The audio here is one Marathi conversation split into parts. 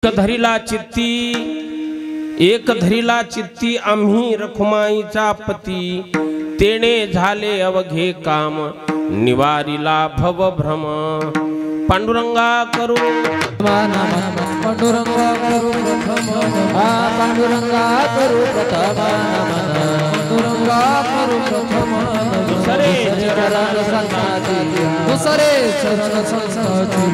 एक धरिला चित्ती आम्ही रखुमाईचा पती, तेणे झाले अवघे काम निवारिला भव भ्रम। पांडुरंगा करू पांडुरंगा करू प्रथम पांडुरंगा करू प्रथम पांडुरंगा करू प्रथम दुसरे चरण संसाची दुसरे चरण संसाची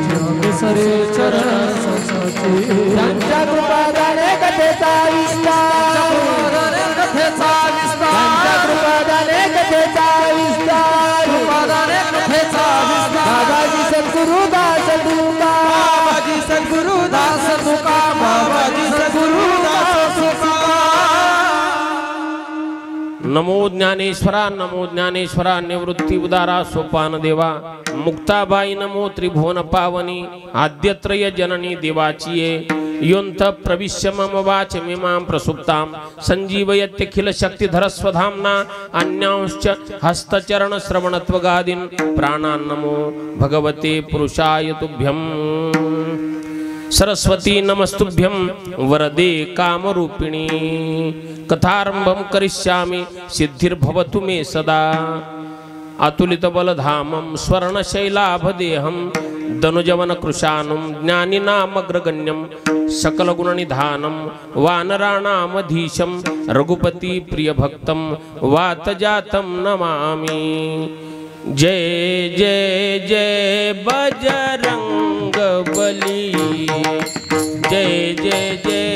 दुसरे चरण संसाची त्यांच्या कृपादाने कथेचा विस्तार कथेचा विस्तार त्यांच्या कृपादाने कथेचा विस्तार कृपादाने कथेचा विस्तार बाबाजी सद्गुरु दास तुका बाबाजी सद्गुरु दास तुका बाबाजी सद्गुरु दास तुका। नमो ज्ञानेश्वरा निवृत्ती उदारा सोपान देवा मुक्ताबाई नमो त्रिभुवन पावनी आद्यत्रय जननी देवाचिये योंत प्रविश्य मम वाचमिमां प्रसुप्तां संजीवयत्यखिल शक्तिधर स्वधाम्ना अन्यांश्च हस्तचरण श्रवणत्वगादीन् प्राणान् नमो भगवते पुरुषाय तुभ्यं। सरस्वती नमस्तुभ्यं वरदे कामरूपिणी कथारंभं करिष्यामि सिद्धिर्भवतु मे सदा। अतुलित बलधामं स्वर्णशैलाभदेहं दनुजवन कृशानुं ज्ञानिनामग्रगण्यं सकलगुणनिधानं वानराणामधीशं रघुपति प्रियभक्तं वातजातं नमामि। जय जय जय बजरंग बली, जय जय जय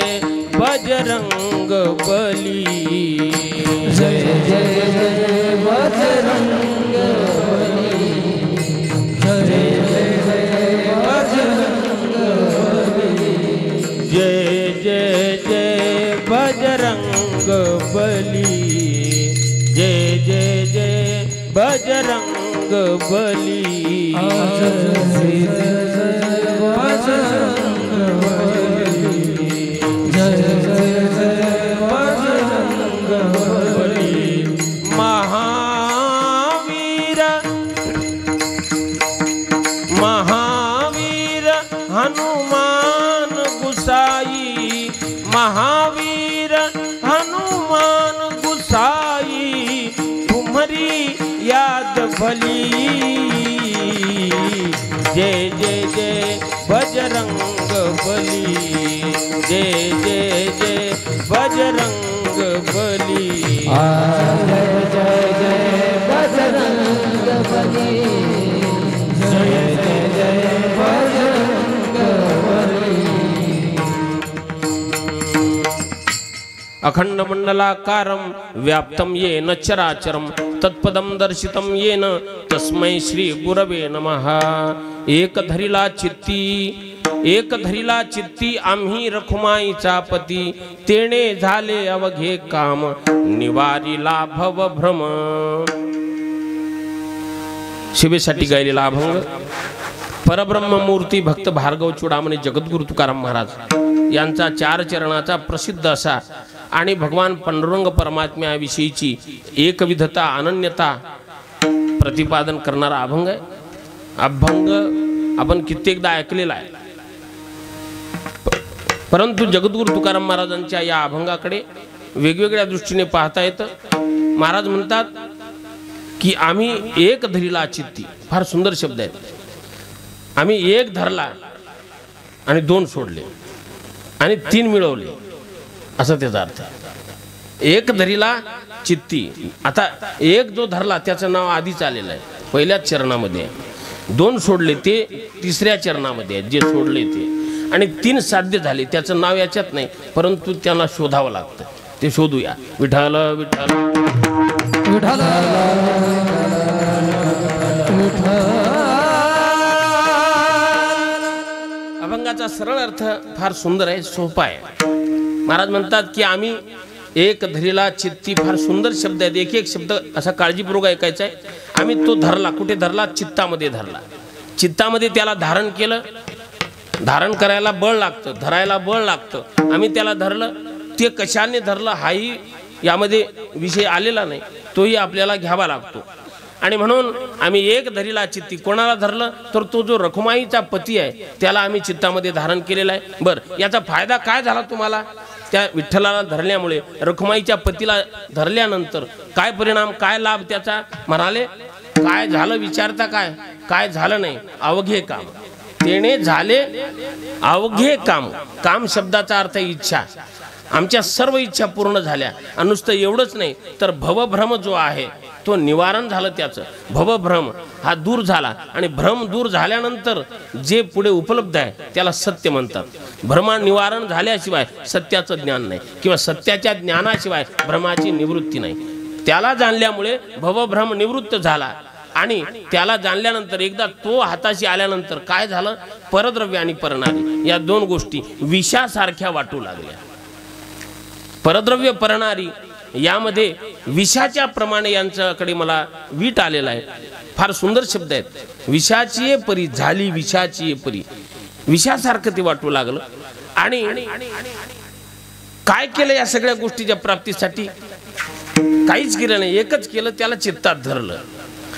बजरंग बली, जय जय जय बजरंग बली, जय जय बजरंग बली, जय जय जय बजरंग बली, जय जय जय बजरंग बली। जय जय बजरंग बली, जय जय जय बजरंग बली। महावीर महावीर हनुमान गुसाई, महावीर हनुमान गुसाई तुम्हारी याद भली। जय जय जय बजरंग बली, जय जय जय बजरंग बली। जय जय जय बजरंग बली, जय जय जय बजरंग बली। अखंड मंडलाकारं व्याप्तं येन चराचरं तत्पदं दर्शितं येन तस्मै श्री गुरवे नमः। एक धरिला चित्ती आम्ही रखुमाईचा पती, तेणे झाले अवघे काम निवारिला भव भ्रम। शिवेसाठी गायलेला अभंग परब्रह्म मूर्ती भक्त भार्गव चूडामणी जगद्गुरु तुकाराम महाराज यांचा 4 चरणाचा प्रसिद्ध असा आणि भगवान पांडुरंग परमात्म्याविषयीची एकविधता अनन्यता प्रतिपादन करणारा अभंग आहे। अभंग आपण कित्येकदा ऐकलेला आहे, परंतु जगद्गुरु तुकाराम महाराजांच्या या अभंगाकडे वेगवेगळ्या दृष्टीने पाहता येतं। महाराज म्हणतात की आम्ही एक धरिला चित्ती, फार सुंदर शब्द आहे। आम्ही एक धरला आणि 2 सोडले आणि 3 मिळवले असं त्याचा अर्थ आहे। एक धरिला चित्ती, आता एक जो धरला त्याचं नाव आधीच आलेलं आहे, पहिल्याच चरणामध्ये। 2 सोडले ते 3ऱ्या चरणामध्ये आहेत, जे सोडले ते, आणि 3 साध्य झाले त्याचं नाव याच्यात नाही, परंतु त्यांना शोधावं लागतं। ते शोधूया। विठ्ठल विठ्ठल विठ्ठल विठ्ठल। अभंगाचा सरळ अर्थ फार सुंदर आहे, सोपा आहे। महाराज म्हणतात की आम्ही एक धरिला चित्ती, फार सुंदर शब्द आहेत, एक एक शब्द असा काळजीपूर्वक ऐकायचा आहे। आम्ही तो धरला, कुठे धरला? चित्तामध्ये धरला। चित्तामध्ये त्याला धारण केलं, धारण करायला बळ लागतं, धरायला बळ लागतं। आम्ही त्याला धरलं, ते कशाने धरलं हाही यामध्ये विषय आलेला नाही, तोही आपल्याला घ्यावा लागतो। आणि म्हणून आम्ही एक धरीला चित्ती. कोणाला धरलं तर तो जो रखुमाईचा पती आहे त्याला आम्ही चित्तामध्ये धारण केलेला आहे. बरं, याचा फायदा काय झाला तुम्हाला? त्या विठ्ठलाला धरल्यामुळे, रखुमाईच्या पतीला धरल्यानंतर काय परिणाम, काय लाभ त्याचा? म्हणाले काय झालं विचारता? काय झालं नाही, अवघे काम तेने झाले अवघे काम. काम शब्दाचा अर्थ इच्छा. आमच्या सर्व इच्छा पूर्ण झाल्या. आणि नुसतं एवढंच नाही तर भवभ्रम जो आहे तो निवारण झालं. त्याचं भवभ्रम हा दूर झाला. आणि भ्रम दूर झाल्यानंतर जे पुढे उपलब्ध आहे त्याला सत्य म्हणतात. भ्रमा निवारण झाल्याशिवाय सत्याचं ज्ञान नाही, किंवा सत्याच्या ज्ञानाशिवाय भ्रमाची निवृत्ती नाही. त्याला जाणल्यामुळे भवभ्रम निवृत्त झाला. आणि त्याला जाणल्यानंतर एकदा तो हाताशी आल्यानंतर काय झालं? परद्रव्य आणि परणारी या दोन गोष्टी विषासारख्या वाटू लागल्या. परद्रव्य परणारी यामध्ये विषाच्या प्रमाणे यांच्याकडे मला वीट आलेला आहे. फार सुंदर शब्द आहेत. विषाची परी झाली, विषाची परी, विषासारखं ते वाटू लागलं. आणि काय केलं या सगळ्या गोष्टीच्या प्राप्तीसाठी? काहीच केलं नाही. एकच केलं, त्याला चित्तात धरलं.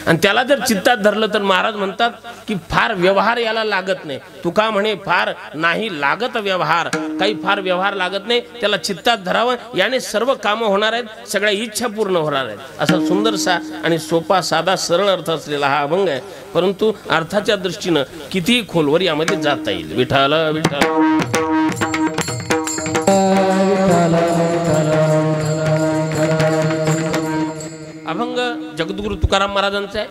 आणि त्याला जर चित्तात धरलं तर महाराज म्हणतात की फार व्यवहार याला लागत नाही. तुका म्हणे फार नाही लागत व्यवहार, काही फार व्यवहार लागत नाही. त्याला चित्तात धरावं, याने सर्व कामं होणार आहेत, सगळ्या इच्छा पूर्ण होणार आहेत. असा सुंदरसा आणि सोपा साधा सरळ अर्थ असलेला हा अभंग आहे. परंतु अर्थाच्या दृष्टीनं किती खोलवर यामध्ये जाता येईल. विठ्ठल विठ्ठल. अभंग जगद्गुरु तुकाराम महाराजांचा आहे.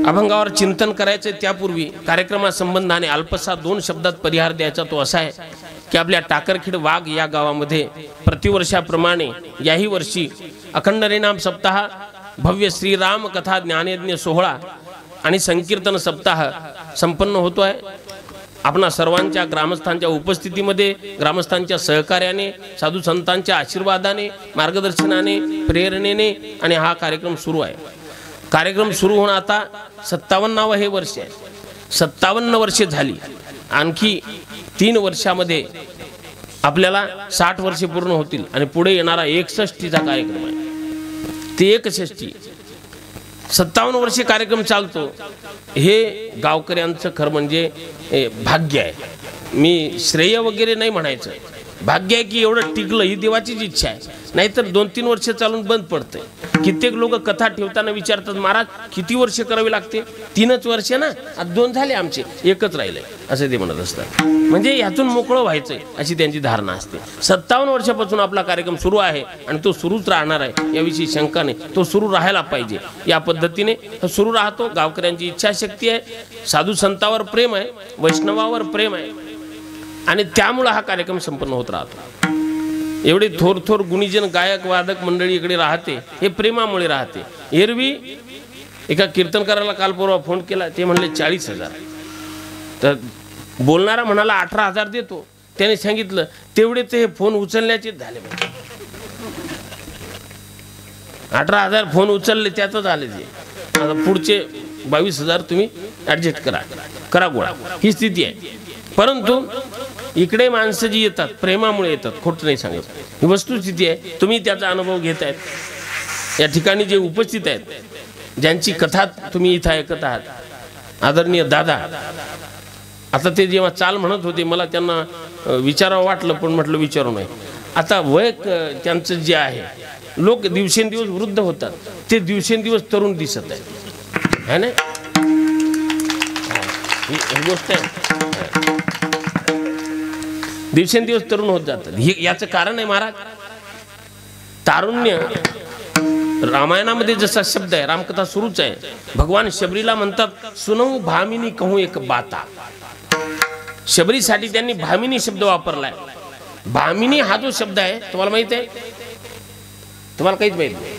अभंगावर चिंतन करायचं. त्यापूर्वी कार्यक्रमासंबंधाने अल्पसा 2 शब्दात परिहार द्यायचा. तो असा आहे की आपल्या टाकरखेड वाघ या गावामध्ये प्रतिवर्षाप्रमाणे याही वर्षी अखंड हरिनाम सप्ताह, भव्य श्रीराम कथा ज्ञानयज्ञ सोहळा आणि संकीर्तन सप्ताह संपन्न होतो आहे. आपणा सर्वांच्या ग्रामस्थांच्या उपस्थितीमध्ये, ग्रामस्थांच्या सहकार्याने, साधू संतांच्या आशीर्वादाने, मार्गदर्शनाने, प्रेरणेने आणि हा कार्यक्रम सुरू आहे. कार्यक्रम सुरू होऊन आता 57वे हे वर्ष आहे. 57 वर्षे झाली. आणखी 3 वर्षामध्ये आपल्याला 60 वर्षे पूर्ण होतील. आणि पुढे येणारा 61चा कार्यक्रम आहे. ते 61 57 वर्षे कार्यक्रम चालतो. हे गावकऱ्यांचं खरं म्हणजे भाग्य आहे. मी श्रेय वगैरे नाही म्हणायचं, भाग्य आहे की एवढं टिकलं. ही देवाचीच इच्छा आहे. नाहीतर 2-3 वर्ष चालून बंद पडते. कित्येक लोक कथा ठेवताना विचारतात, महाराज किती वर्ष करावी लागते? 3च वर्ष ना, आता 2 झाले आमचे, 1च राहिले, असे ते म्हणत असतात. म्हणजे यातून मोकळं व्हायचंय अशी त्यांची धारणा असते. 57 वर्षापासून आपला कार्यक्रम सुरू आहे आणि तो सुरूच राहणार आहे, याविषयी शंका नाही. तो सुरू राहायला पाहिजे. या पद्धतीने सुरू राहतो. गावकऱ्यांची इच्छाशक्ती आहे, साधू संतावर प्रेम आहे, वैष्णवावर प्रेम आहे आणि त्यामुळे हा कार्यक्रम संपन्न होत राहतो. एवढे थोर थोर गुणीजन गायक वादक मंडळी इकडे राहते, हे प्रेमामुळे राहते. एरवी एका कीर्तनकाराला काल परवा फोन केला, ते म्हणले 40,000. तर बोलणारा म्हणाला 18,000 देतो. त्याने सांगितलं तेवढे ते फोन उचलण्याचे झाले. 18,000 फोन उचलले त्यातच आले ते. आता पुढचे 22,000 तुम्ही ऍडजस्ट करा गोळा. ही स्थिती आहे. परंतु इकडे माणसं जी येतात प्रेमामुळे येतात, खोट नाही सांगायचं. ही वस्तुस्थिती आहे. तुम्ही त्याचा अनुभव घेत आहेत. या ठिकाणी जे उपस्थित आहेत, ज्यांची कथा तुम्ही इथं ऐकत आहात, आदरणीय दादा, आता ते जेव्हा चाल म्हणत होते मला त्यांना विचारावं वाटलं, पण म्हटलं विचारू नये. आता वय त्यांचं जे आहे, लोक दिवसेंदिवस वृद्ध होतात, ते दिवसेंदिवस तरुण दिसत आहेत, है ना? ही गोष्ट आहे. दिवसेंदिवस तरुण होत जातात. याचं कारण आहे महाराज तारुण्य. रामायणामध्ये जसा शब्द आहे, रामकथा सुरूच आहे. भगवान शबरीला म्हणतात सुनऊ भामिनी कहू एक बाता. शबरीसाठी त्यांनी भामिनी शब्द वापरलाय. भामिनी हा जो शब्द आहे तुम्हाला माहित आहे? तुम्हाला काहीच माहित नाही,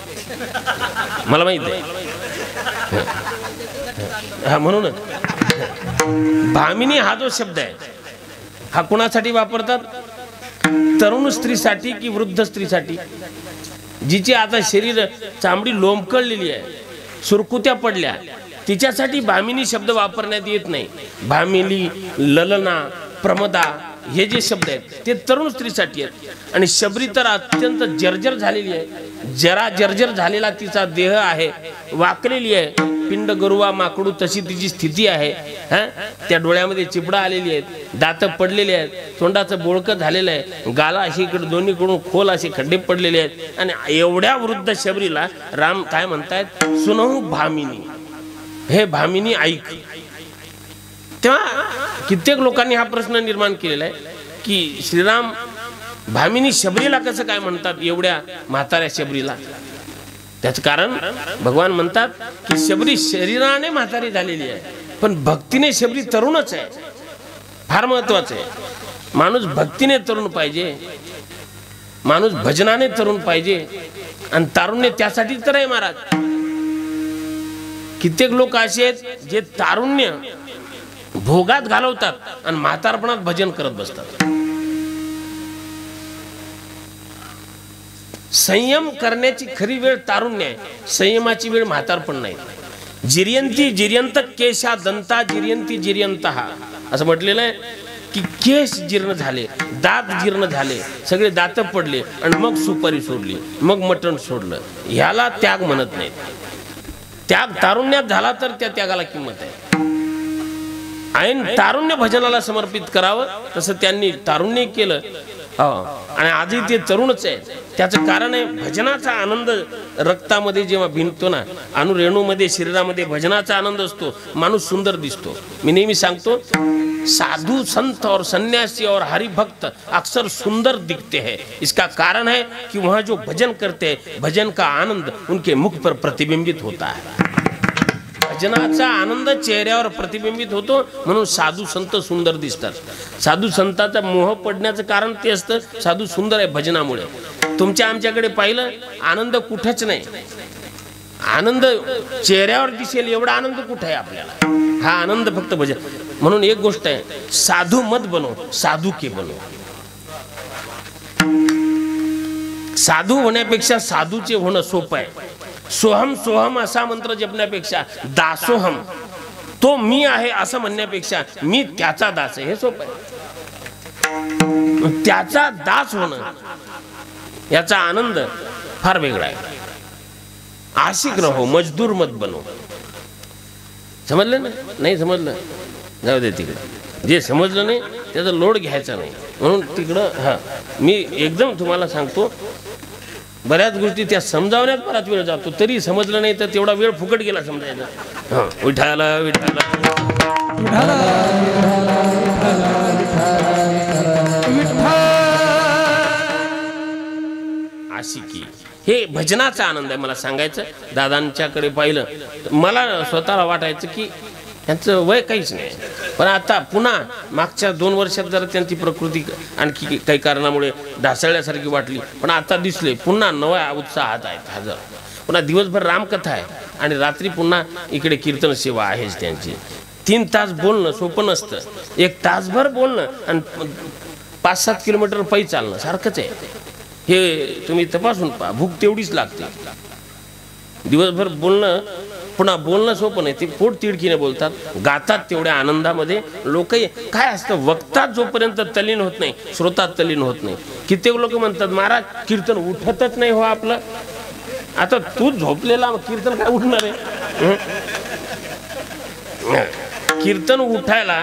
मला माहित आहे. हा म्हणून भामिनी हा जो शब्द आहे हा कुणासाठी वापरतात? तरुण स्त्रीसाठी की वृद्ध स्त्रीसाठी? जिची आता शरीर चामडी लोंबकळलेली आहे, सुरकुत्या पडल्या, तिच्यासाठी भामिनी शब्द वापरण्यात येत नाही. भामिनी, ललना, प्रमदा हे जे शब्द आहेत ते तरुण स्त्रीसाठी आहेत. आणि शबरी तर अत्यंत जर्जर झालेली आहे, जरा जर्जर झालेला तिचा देह आहे, वाकलेली आहे, पिंड गरुवा माकडू तशी तिची स्थिती आहे. त्या डोळ्यामध्ये चिपडा आलेली आहेत, दात पडलेले आहेत, तोंडाचं बोळकं झालेलं आहे, गाला अशी इकडे दोन्हीकडून खोल असे खड्डे पडलेले आहेत. आणि एवढ्या वृद्ध शबरीला राम काय म्हणतायत, सुनहु भामिनी, हे भामिनी ऐक. तेव्हा कित्येक लोकांनी हा प्रश्न निर्माण केलेला आहे की श्रीराम भामिनी शबरीला कसं काय म्हणतात, एवढ्या म्हाताऱ्या शबरीला. त्याचं कारण भगवान म्हणतात की शबरी शरीराने म्हातारी झालेली आहे, पण भक्तीने शबरी तरुणच आहे. फार महत्वाचं आहे. माणूस भक्तीने तरुण पाहिजे, माणूस भजनाने तरुण पाहिजे, आणि तारुण्य त्यासाठी तर आहे महाराज. कित्येक लोक असे आहेत जे तारुण्य भोगात घालवतात आणि म्हातारपणात भजन करत बसतात. संयम करण्याची खरी वेळ तारुण्य आहे, संयमाची वेळ म्हातारपण नाही. जिर्यंती जिर्यंत केशा दंता जिर्यंती जिर्यंतहा असं म्हटलेलं आहे की केश जीर्ण झाले, दात जीर्ण झाले, सगळे दात पडले, आणि मग सुपारी सोडली, मग मटण सोडलं, ह्याला त्याग म्हणत नाहीत. त्याग तारुण्यात झाला तर त्या त्यागाला किंमत आहे. ऐन तारुण्य भजनाला समर्पित करावं, तसं त्यांनी तारुण्य केलं. आणि आजही ते तरुणच आहे. त्याचं कारण आहे भजनाचा आनंद रक्तामध्ये जेव्हा भिनतो ना, अनुरेणूमध्ये शरीरामध्ये भजनाचा आनंद असतो, माणूस सुंदर दिसतो. मी नेहमी सांगतो, साधु संत और सन्यासी और हरिभक्त अक्सर सुंदर दिखते हैं. इसका कारण है कि वहाँ जो भजन करते हैं, भजन का आनंद उनके मुख पर प्रतिबिंबित होता है. भजनाचा आनंद चेहऱ्यावर प्रतिबिंबित होतो, म्हणून साधू संत सुंदर दिसतात. साधू संताचा मोह पडण्याचं कारण ते असतं, साधू सुंदर आहे भजनामुळे. तुमच्या आमच्याकडे पाहिलं, आनंद कुठंच नाही. आनंद चेहऱ्यावर दिसेल एवढा आनंद कुठं आहे आपल्याला. हा आनंद फक्त भजन. म्हणून एक गोष्ट आहे, साधू मत बनो, साधू के बनो. साधू होण्यापेक्षा साधूचे होणं सोपं आहे. सोहम सोहम असा मंत्र जपण्यापेक्षा दासोहम, तो मी आहे असं म्हणण्यापेक्षा मी त्याचा दास आहे, हे सोपं आहे. त्याचा दास होणं याचा आनंद फार वेगळा आहे. आशिक रहो, मजदूर मत बनो. समजलं ना? नाही समजलं, जाऊ दे तिकडे. जे समजलं नाही त्याचा लोड घ्यायचा नाही. म्हणून तिकडं मी एकदम तुम्हाला सांगतो, बऱ्याच गोष्टी त्या समजावण्यात बराच वेळ जातो, तरी समजलं नाही तर तेवढा वेळ फुकट गेला समजायला. विठाला विठाला आशिकी, हे भजनाचा आनंद आहे. मला सांगायचं, दादांच्याकडे पाहिलं मला स्वतःला वाटायचं की त्यांचं वय काहीच नाही, पण आता पुन्हा मागच्या 2 वर्षात जरा त्यांची प्रकृती आणखी काही कारणामुळे ढासळल्यासारखी वाटली, पण आता दिसले पुन्हा नव्या उत्साहात आहेत. हजर पुन्हा दिवसभर रामकथा आहे आणि रात्री पुन्हा इकडे कीर्तन सेवा आहेच त्यांची. 3 तास बोलणं सोपं नसतं. 1 तासभर बोलणं आणि 5-7 किलोमीटर पायी चालणं सारखंच आहे. हे तुम्ही तपासून पहा, भूक तेवढीच लागते. दिवसभर बोलणं, पुन्हा बोलणं सोपं नाही. ते पोट तिडकीने बोलतात, गातात तेवढ्या आनंदामध्ये. लोक काय असतं, वक्ता जोपर्यंत तल्लीन होत नाही, श्रोता तल्लीन होत नाही. कित्येक लोक म्हणतात, महाराज कीर्तन उठतच नाही हो आपलं. आता तू झोपलेला कीर्तन काय उठणार आहे? कीर्तन उठायला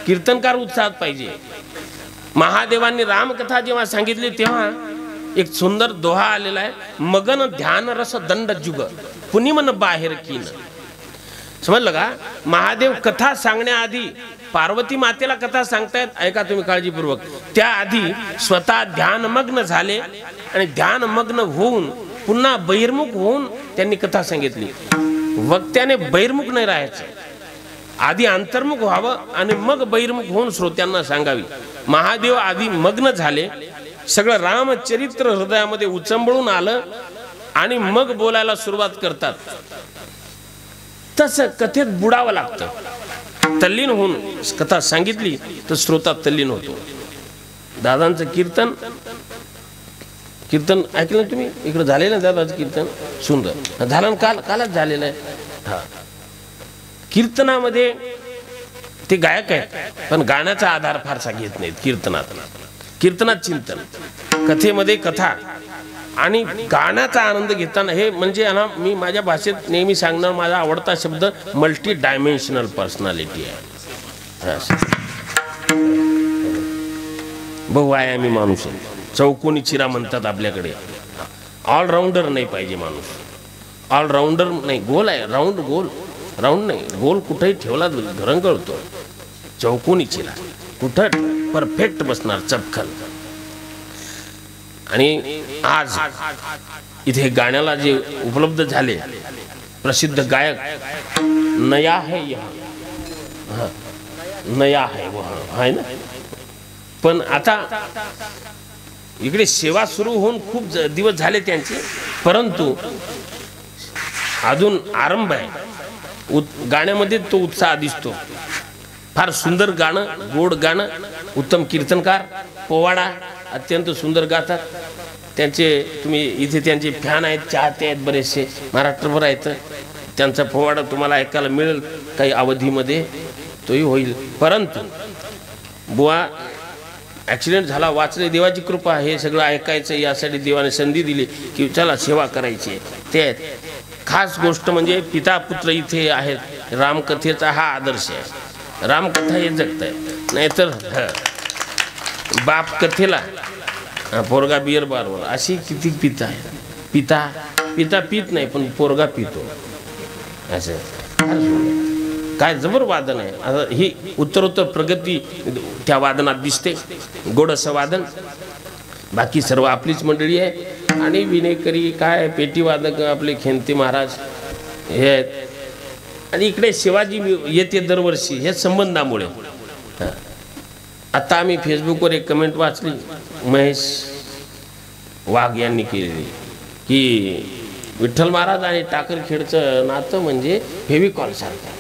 कीर्तनकार उत्साहात पाहिजे. महादेवांनी रामकथा जेव्हा सांगितली तेव्हा एक सुंदर दोहा आलेला आहे, मगन ध्यान रस दंड जुग पुनिमन बाहेर कीन. समजलं का? महादेव कथा सांगण्याआधी पार्वती मातेला कथा सांगतायत, ऐका तुम्ही काळजीपूर्वक. त्याआधी स्वतः ध्यानमग्न झाले आणि ध्यानमग्न होऊन पुन्हा बहिर्मुख होऊन त्यांनी कथा सांगितली. वक्त्याने बहिर्मुख नाही राहायचं, आधी अंतर्मुख व्हावं आणि मग बहिर्मुख होऊन श्रोत्यांना सांगावी. महादेव आधी मग्न झाले, सगळं रामचरित्र हृदयामध्ये उचंबळून आलं आणि मग बोलायला सुरुवात करतात. तसं कथेत बुडावं लागतं. तल्लीन होऊन कथा सांगितली तर श्रोता तल्लीन होतो. दादांचं कीर्तन ऐकलं ना तुम्ही? इकडे झालेलं दादाचं कीर्तन सुंदर झालं, कालच झालेलं आहे. कीर्तनामध्ये ते गायक आहेत पण गाण्याचा आधार फारसा घेत नाहीत. कीर्तनात चिंतन, कथेमध्ये कथा आणि गाण्याचा आनंद घेताना हे म्हणजे ना, मी माझ्या भाषेत नेहमी सांगणार माझा आवडता शब्द मल्टी डायमेन्शनल पर्सनॅलिटी आहे. बहुआयामी माणूस आहे. चौकोनी चिरा म्हणतात आपल्याकडे. ऑलराऊंडर नाही पाहिजे माणूस. ऑलराऊंडर नाही, गोल आहे, राऊंड नाही, गोल कुठेही ठेवला घरंगळतो. चौकोनी चिरा कुठं परफेक्ट बसणार, चपखल. आणि आज इथे गाण्याला जे उपलब्ध झाले प्रसिद्ध गायक नया है यहाँ, नया है वहाँ आहे ना. पण आता इकडे सेवा सुरू होऊन खूप दिवस झाले त्यांचे, परंतु अजून आरंभ आहे. गाण्यामध्ये तो उत्साह दिसतो. फार सुंदर गाणं, गोड गाणं, उत्तम कीर्तनकार, पोवाडा अत्यंत सुंदर गातात. त्यांचे तुम्ही इथे त्यांचे फॅन आहेत, चाहते आहेत, बरेचसे महाराष्ट्रभर आहेत. त्यांचा पोवाडा तुम्हाला ऐकायला मिळेल काही अवधीमध्ये, तोही होईल. परंतु बुवा ॲक्सिडेंट झाला, वाचले, देवाची कृपा. हे सगळं ऐकायचं यासाठी देवाने संधी दिली की चला सेवा करायची. ते खास गोष्ट म्हणजे पिता पुत्र इथे आहेत. रामकथेचा हा आदर्श आहे. रामकथा हे जगत आहे. नाहीतर बाप कथेला पोरगा बियर बारवर अशी किती पिता आहे. पिता पित नाही पण पोरगा पितो. असं काय जबर वादन आहे. आता ही उत्तरोत्तर प्रगती त्या वादनात दिसते. गोड असं वादन. बाकी सर्व आपलीच मंडळी आहे. आणि विनेकरी काय पेटीवादक आपले खेंते महाराज हे आहेत. आणि इकडे शिवाजी येते दरवर्षी हे संबंधामुळे. आता आम्ही फेसबुकवर एक कमेंट वाचली महेश वाघ यांनी केलेली की विठ्ठल महाराज आणि टाकरखेडचं नातं म्हणजे फेविकॉल सारखं.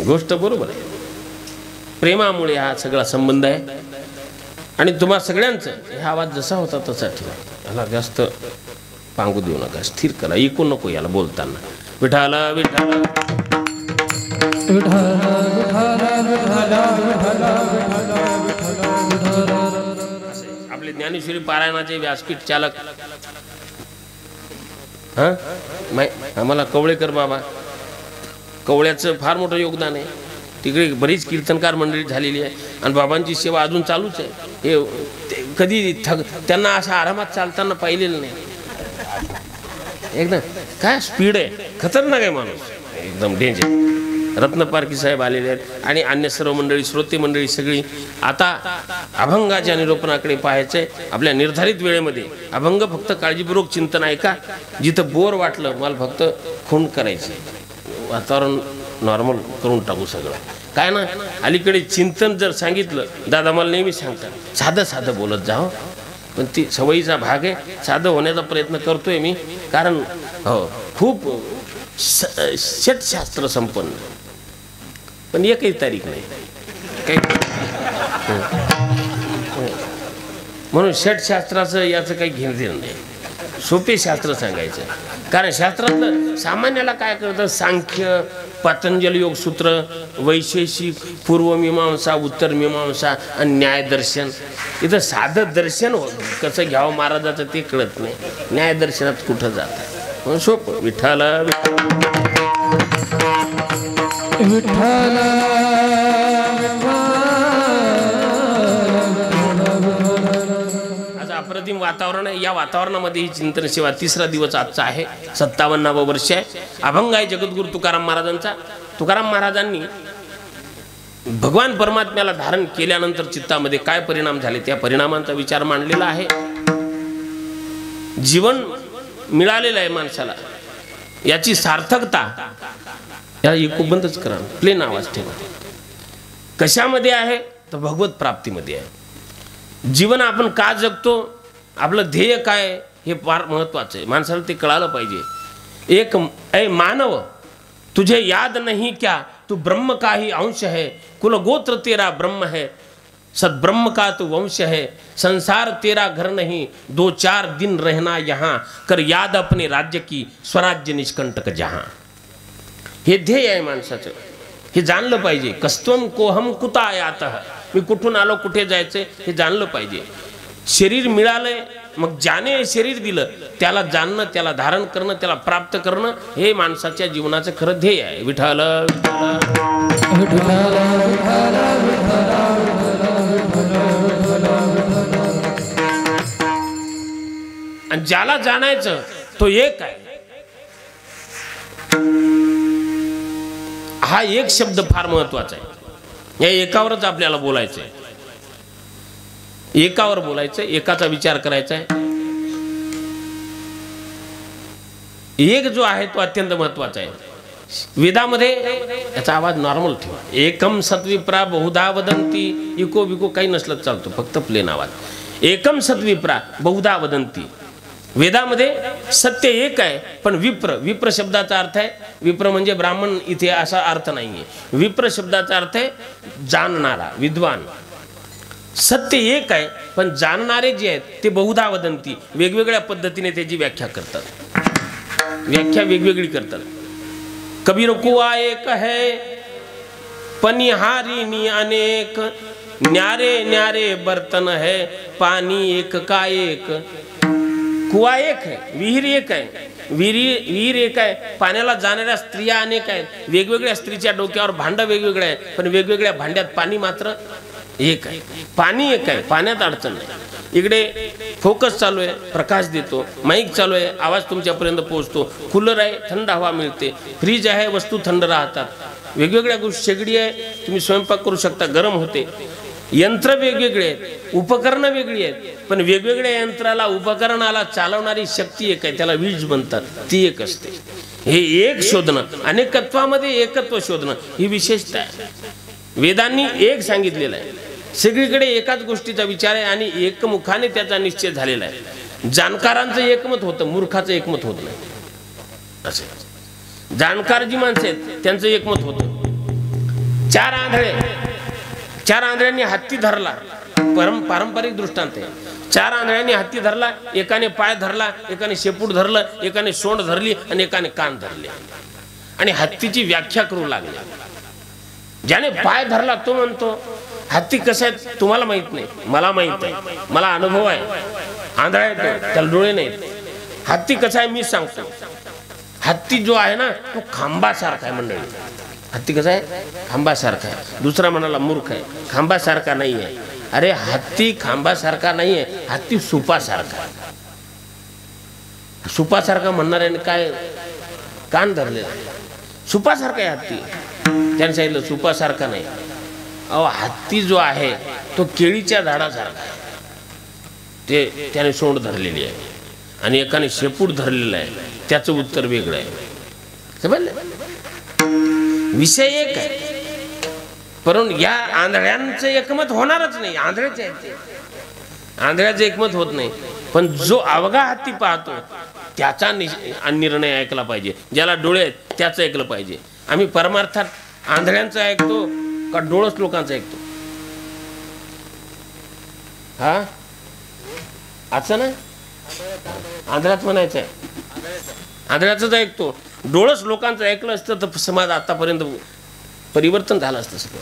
गोष्ट बरोबर आहे. प्रेमामुळे हा सगळा संबंध आहे. आणि तुम्हा सगळ्यांचं हा आवाज जसा होता तसा ठेवा. याला जास्त पांगू देऊ नका, स्थिर करा, ऐकू नको याला बोलताना. विठाला विठाला आपले ज्ञानेश्वरी पारायणाचे व्यासपीठ चालक आम्हाला कवळेकर बाबा, कवळ्याचं फार मोठं योगदान आहे. तिकडे बरीच कीर्तनकार मंडळी झालेली आहे आणि बाबांची सेवा अजून चालूच आहे. हे कधी त्यांना असं आरामात चालताना पाहिलेलं नाही. एकदम काय स्पीड आहे, खतरनाक आहे माणूस, एकदम डेंजर. रत्नपारखी साहेब आलेले आहेत आणि अन्य सर्व मंडळी, श्रोते मंडळी सगळी. आता अभंगाच्या निरूपणाकडे पाहायचंय आपल्या निर्धारित वेळेमध्ये. अभंग फक्त काळजीपूर्वक चिंतन ऐका. जिथं बोर वाटलं मला फक्त खूण करायचं, वातावरण नॉर्मल करून टाकू सगळं. काय ना अलीकडे चिंतन जर सांगितलं, दादा मला नेहमी सांगतात साधं साधं बोलत जाओ. पण ती सवयीचा भाग आहे. साधं होण्याचा प्रयत्न करतोय मी. कारण हो खूप षटशास्त्र संपन्न, पण एकही तारीख नाही काही. म्हणून षटशास्त्राचं याचं काही घेणं नाही. सोपे शास्त्र सांगायचं. कारण शास्त्रातलं सामान्याला काय करतं, सांख्य, पतंजल योगसूत्र, वैशेषिक, पूर्वमीमांसा, उत्तरमीमांसा आणि न्यायदर्शन. इथं साधं दर्शन कसं घ्यावं महाराजाचं ते कळत नाही. न्यायदर्शनात कुठं जातं म्हणून सोपं. विठ्ठला अप्रतिम वातावरण आहे. या वातावरणामध्ये ही चिंतन सेवा 3रा दिवस आजचा आहे. 57वे वर्ष आहे. अभंग आहे जगद्गुरु तुकाराम महाराजांचा. तुकाराम महाराजांनी भगवान परमात्म्याला धारण केल्यानंतर चित्तामध्ये काय परिणाम झाले त्या परिणामांचा विचार मांडलेला आहे. जीवन मिळालेलं आहे माणसाला, याची सार्थकता या एक बंदच करा, प्लेन आवाज ठेवा. कशामध्ये आहे तर भगवत प्राप्तीमध्ये आहे. जीवन आपण का जगतो, आपलं ध्येय काय हे फार महत्वाचं आहे. माणसाला ते कळालं पाहिजे. एक ऐ मानव तुझे याद नहीं क्या, तू ब्रह्म का ही अंश है. कुल गोत्र तेरा ब्रह्म है, सद्ब्रह्म का तू वंश है. संसार तेरा घर नहीं, 2-4 दिन रहना यहाँ. कर याद अपने राज्य की, स्वराज्य निष्कंटक जहाँ. हे ध्येय आहे माणसाचं. हे जाणलं पाहिजे. कस्त्वम कोहम कुता आयातः, मी कुठून आलो, कुठे जायचंय हे जाणलं पाहिजे. शरीर मिळालंय, मग ज्याने शरीर दिलं त्याला जाणणं, त्याला धारण करणं, त्याला प्राप्त करणं हे माणसाच्या जीवनाचं खरं ध्येय आहे. विठ्ठल आणि ज्याला जाणायचं तो एक आहे. हा एक शब्द फार महत्वाचा आहे. या एकावरच आपल्याला बोलायचं आहे. एकावर बोलायचं, एकाचा विचार करायचा आहे. एक जो आहे तो अत्यंत महत्वाचा आहे. वेदामध्ये याचा आवाज नॉर्मल ठेवा. एकम सत्विप्रा बहुधा वदंती. इको बिको काही नसलं चालतो, फक्त प्लेन आवाज. एकम सत्विप्रा बहुधा वदंती. वेदामध्ये सत्य एक आहे, पण विप्र, विप्र शब्दाचा अर्थ आहे, विप्र म्हणजे ब्राह्मण इथे असा अर्थ नाहीये. विप्र शब्दाचा अर्थ आहे जाणणारा, विद्वान. सत्य एक आहे, पण जाणणारे जे आहेत ते बहुधा वदंती, वेगवेगळ्या पद्धतीने त्याची व्याख्या करतात, व्याख्या वेगवेगळी करतात. कबीर कुआ एक है पनिहारी अनेक, न्यारे न्यारे बर्तन है पानी एक का एक. कुवा एक आहे, विहीर एक आहे, विहीर एक आहे, पाण्याला जाणाऱ्या स्त्रिया अनेक आहेत, वेगवेगळ्या स्त्रीच्या डोक्यावर भांड वेगवेगळे आहे, पण वेगवेगळ्या भांड्यात पाणी मात्र एक आहे. पाणी एक आहे, पाण्यात अडचण नाही. इकडे फोकस चालू आहे, प्रकाश देतो, माईक चालू आहे, आवाज तुमच्यापर्यंत पोहोचतो, कूलर आहे, थंड हवा मिळते, फ्रीज आहे, वस्तू थंड राहतात, वेगवेगळ्या गोष्टी, शेगडी आहे, तुम्ही स्वयंपाक करू शकता, गरम होते. यंत्र वेगवेगळे आहेत, उपकरणं वेगळी आहेत, पण वेगवेगळ्या यंत्राला, उपकरणाला चालवणारी शक्ती एक आहे, त्याला वीज म्हणतात, ती एक असते. हे एक शोधणं, अनेकत्वामध्ये एकत्व शोधणं ही विशेषता आहे. वेदांनी एक सांगितलेलं आहे, सगळीकडे एकाच गोष्टीचा विचार आहे आणि एकमुखाने त्याचा निश्चय झालेला आहे. जाणकारांचं एकमत होतं, मूर्खाचं एकमत होत नाही. असे जाणकार जी माणसं आहेत त्यांचं एकमत होतं. चार आंधळ्यांनी हत्ती धरला, पारंपरिक दृष्टांत आहे. 4 आंधळ्यांनी हत्ती धरला, एकाने पाय धरला, एकाने शेपूट धरलं, एकाने सोंड धरली आणि एकाने कान धरले आणि हत्तीची व्याख्या करू लागले. ज्याने पाय धरला तो म्हणतो हत्ती कसा आहे तुम्हाला माहित नाही, मला माहित आहे, मला अनुभव आहे. आंधळा आहे तो, त्याला डोळे नाहीत. हत्ती कसा आहे मी सांगतो. हत्ती जो आहे ना तो खांबासारखा आहे मंडळी. हत्ती कसा आहे? खांबासारखा आहे. दुसरा म्हणाला मूर्ख आहे, खांबासारखा नाही आहे. अरे हत्ती खांबासारखा नाही आहे, हत्ती सुपासारखा आहे. सुपासारखा म्हणणाऱ्याने काय कान धरलेला, सुपासारखा आहे हत्ती. त्याने सांगितलं सुपासारखा नाही. अहो हत्ती जो आहे तो केळीच्या झाडासारखा आहे, ते त्याने सोंड धरलेली आहे आणि एकाने शेपूट धरलेला आहे, त्याचं उत्तर वेगळं आहे. समजलं? विषय एक आहे, परंतु या आंधळ्यांचं एकमत होणारच नाही. आंधळ्याचे आहेत, आंधळ्याचं एकमत होत नाही. पण जो अवघा हत्ती पाहतो त्याचा निर्णय ऐकला पाहिजे. ज्याला डोळे आहेत त्याचं ऐकलं पाहिजे. आम्ही परमार्थात आंधळ्यांचं ऐकतो का डोळस लोकांचं ऐकतो? हा असं ना, आंधळ्याच म्हणायचं आहे, आंधळ्याच ऐकतो. डोळस लोकांचं ऐकलं असतं तर समाज आतापर्यंत परिवर्तन झालं असतं सगळं.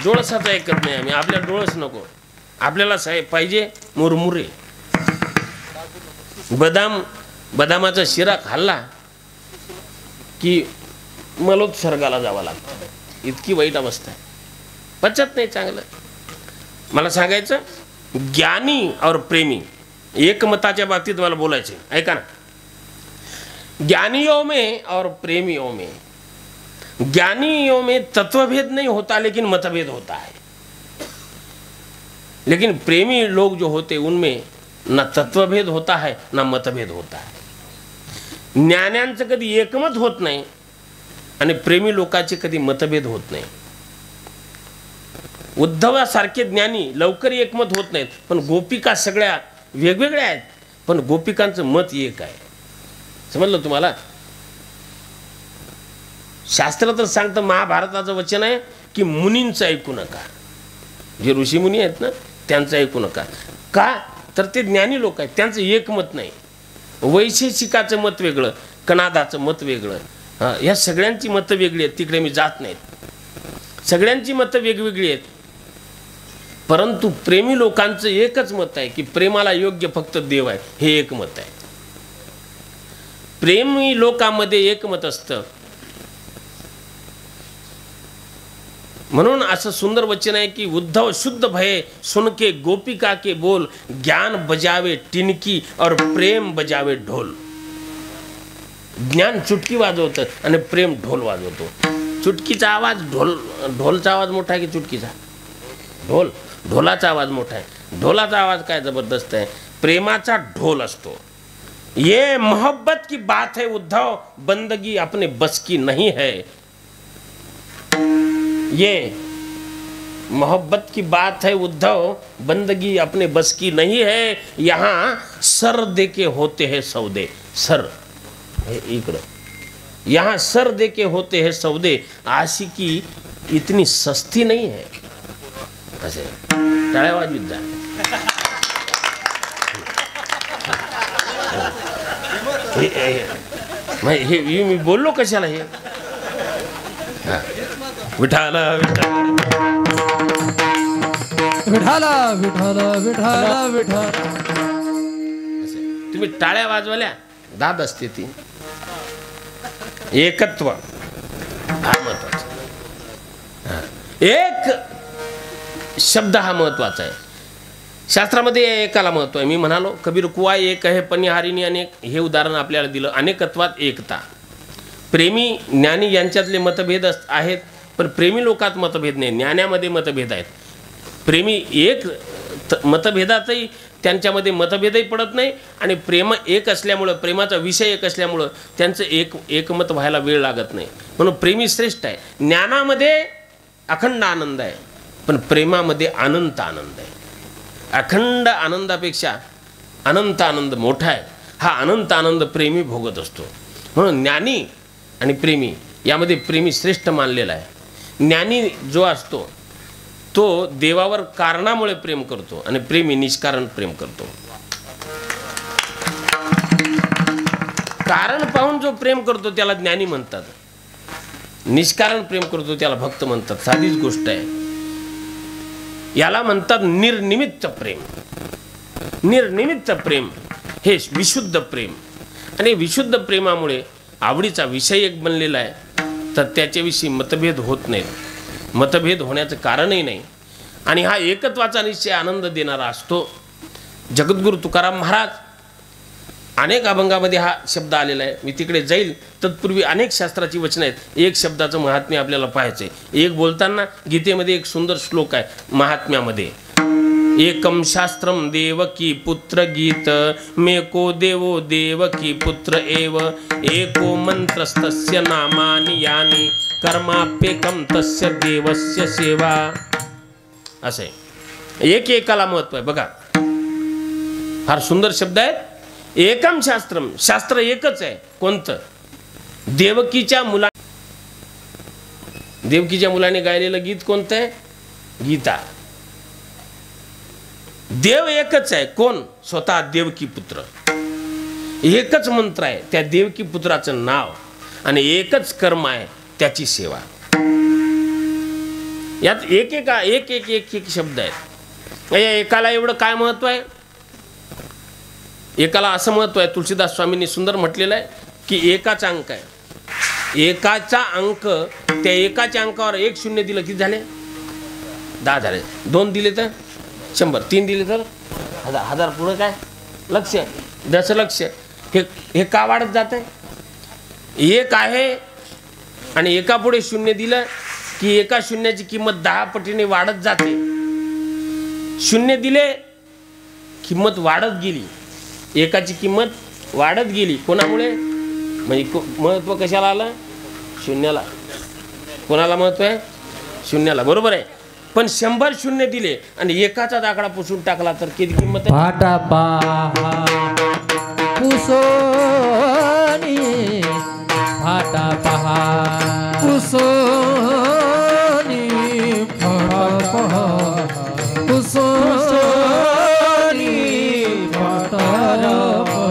डोळसाचं ऐकत नाही आम्ही. आपल्या डोळस नको, आपल्याला पाहिजे मुरमुरे. बदामाचा शिरा खाल्ला की मलोत्सर्गाला जावं लागतं. इतकी वाईट अवस्था आहे, पचत नाही चांगलं. मला सांगायचं ज्ञानी और प्रेमी एकमताच्या बाबतीत मला बोलायचे. ऐका ना, ज्ञानियों में और प्रेमियों में, ज्ञानियों में तत्वभेद नहीं होता लेकिन मतभेद होता है. लेकिन प्रेमी लोग जो होते उनमें ना तत्वभेद होता है ना मतभेद होता है. ज्ञान्यांचं कधी एकमत होत नाही आणि प्रेमी लोकांचे कधी मतभेद होत नाही. उद्धवासारखे ज्ञानी लवकर एकमत होत नाहीत, पण गोपिका सगळ्या वेगवेगळ्या आहेत, पण गोपिकांचं मत एक आहे. समजलं तुम्हाला? शास्त्र तर सांगतं, महाभारताचं वचन आहे की मुनींचं ऐकू नका. जे ऋषीमुनी आहेत ना त्यांचं ऐकू नका. का तर ते ज्ञानी लोक आहेत, त्यांचं एकमत नाही. वैशेषिकाचं मत वेगळं, कणादाचं मत वेगळं, या सगळ्यांची मतं वेगळी आहेत, तिकडे मी जात नाहीत. सगळ्यांची मतं वेगवेगळी आहेत, परंतु प्रेमी लोकांचं एकच मत आहे की प्रेमाला योग्य फक्त देव आहे, हे एक मत आहे. प्रेमी लोकांमध्ये एक मत असतं. म्हणून असं सुंदर वचन आहे की उद्धव शुद्ध भये सुनके गोपिका के बोल, ज्ञान बजावे टिनकी और प्रेम बजावे ढोल. ज्ञान चुटकी वाजवतं आणि प्रेम ढोल वाजवतो. चुटकीचा आवाज ढोलचा आवाज मोठा आहे की चुटकीचा? ढोलाचा आवाज मोठा आहे. ढोलाचा आवाज काय जबरदस्त आहे, प्रेमाचा ढोल असतो. ये मोहब्बत की बात है उद्धव, बंदगी अपने बस की नहीं है. ये मोहब्बत की बात है उद्धव, बंदगी अपने बस की नहीं है. यहाँ सर दे के होते हैं सौदे. सर इकडं, यहाँ सर दे के होते हैं सौदे. आशिकी इतनी सस्ती नहीं है. असे टाळ्या वाजवीत जा. हे मी बोललो कशाला हे? विठाला विठाला विठाला विठाला विठाला. तुम्ही टाळ्या वाजवल्या, दाद असते ती. एकत्व हा महत्वाचा. एक शब्द हा महत्वाचा आहे. शास्त्रामध्ये एकाला महत्व आहे. मी म्हणालो कबीर कुवा एक आहे पनिहारिणी अनेक, हे उदाहरण आपल्याला दिलं. अनेकत्वात एकता. प्रेमी ज्ञानी यांच्यातले मतभेद आहेत, पण प्रेमी लोकात मतभेद नाही, ज्ञानामध्ये मतभेद आहेत. प्रेमी एक मतभेदातही त्यांच्यामध्ये मतभेदही पडत नाही, आणि प्रेम एक असल्यामुळं, प्रेमाचा विषय एक असल्यामुळं त्यांचं एकमत व्हायला वेळ लागत नाही. म्हणून प्रेमी श्रेष्ठ आहे. ज्ञानामध्ये अखंड आनंद आहे, पण प्रेमामध्ये अनंत आनंद आहे. अखंड आनंदापेक्षा अनंत आनंद मोठा आहे. हा अनंत आनंद प्रेमी भोगत असतो. म्हणून ज्ञानी आणि प्रेमी यामध्ये प्रेमी श्रेष्ठ मानलेला आहे. ज्ञानी जो असतो तो देवावर कारणामुळे प्रेम करतो, आणि प्रेमी निष्कारण प्रेम करतो. कारण पाहून जो प्रेम करतो त्याला ज्ञानी म्हणतात. निष्कारण प्रेम करतो त्याला भक्त म्हणतात. साधीच गोष्ट आहे. याला म्हणतात निर्निमित्त प्रेम. निर्निमित्त प्रेम हे विशुद्ध प्रेम. आणि विशुद्ध प्रेमामुळे आवडीचा विषय एक बनलेला आहे, तर त्याच्याविषयी मतभेद होत नाहीत. मतभेद होण्याचं कारणही नाही. आणि हा एकत्वाचा निश्चय आनंद देणारा असतो. जगद्गुरु तुकाराम महाराज अनेक अभंगामध्ये हा शब्द आलेला आहे. मी तिकडे जाईल. तत्पूर्वी अनेक शास्त्राची वचनं आहेत. एक शब्दाचं महात्म्य आपल्याला पाहायचं आहे. एक बोलताना गीतेमध्ये एक सुंदर श्लोक आहे महात्म्यामध्ये. एकम शास्त्रम देवकी पुत्र गीत, मेको देवो देवकी पुत्र एव, एको मंत्रस्तस्य नामानि यानि, कर्माप्येकम तस्य देवस्य सेवा. असं आहे. एक एकाला महत्व आहे. बघा फार सुंदर शब्द आहे. एकम शास्त्रम, शास्त्र एकच आहे. कोणतं? देवकीच्या मुलाने गायलेलं गीत कोणतं आहे? गीता. देव एकच आहे. कोण? स्वतः देवकी पुत्र. एकच मंत्र आहे त्या देवकी पुत्राचं नाव, आणि एकच कर्म आहे त्याची सेवा. यात एक एक शब्द आहेत. या एकाला एवढं काय महत्व आहे? एकाला असं महत्व आहे, तुलसीदास स्वामींनी सुंदर म्हटलेलं आहे की एकाचा अंक आहे. एकाचा अंक, त्या एकाच्या अंकावर एक शून्य दिलं किती झाले? 10 झाले. 2 दिले तर 100, 3 दिले तर 1000. पुढं काय? लक्ष, दशलक्ष. हे का वाढत जात आहे? एक आहे आणि एका पुढे शून्य दिलं की एका शून्याची किंमत 10 पटीने वाढत जाते. शून्य दिले, किंमत वाढत गेली. एकाची किंमत वाढत गेली. कोणामुळे? म्हणजे महत्व कशाला आलं? शून्याला. कोणाला महत्व आहे? शून्याला. बरोबर आहे. पण 100 शून्य दिले आणि एकाचा दाखला पुसून टाकला तर किती किंमत आहे? फाटा पहा पुसोनी, फाटा पहा पुसोनी, फाटा पहा पुसोनी, फाटा पहा.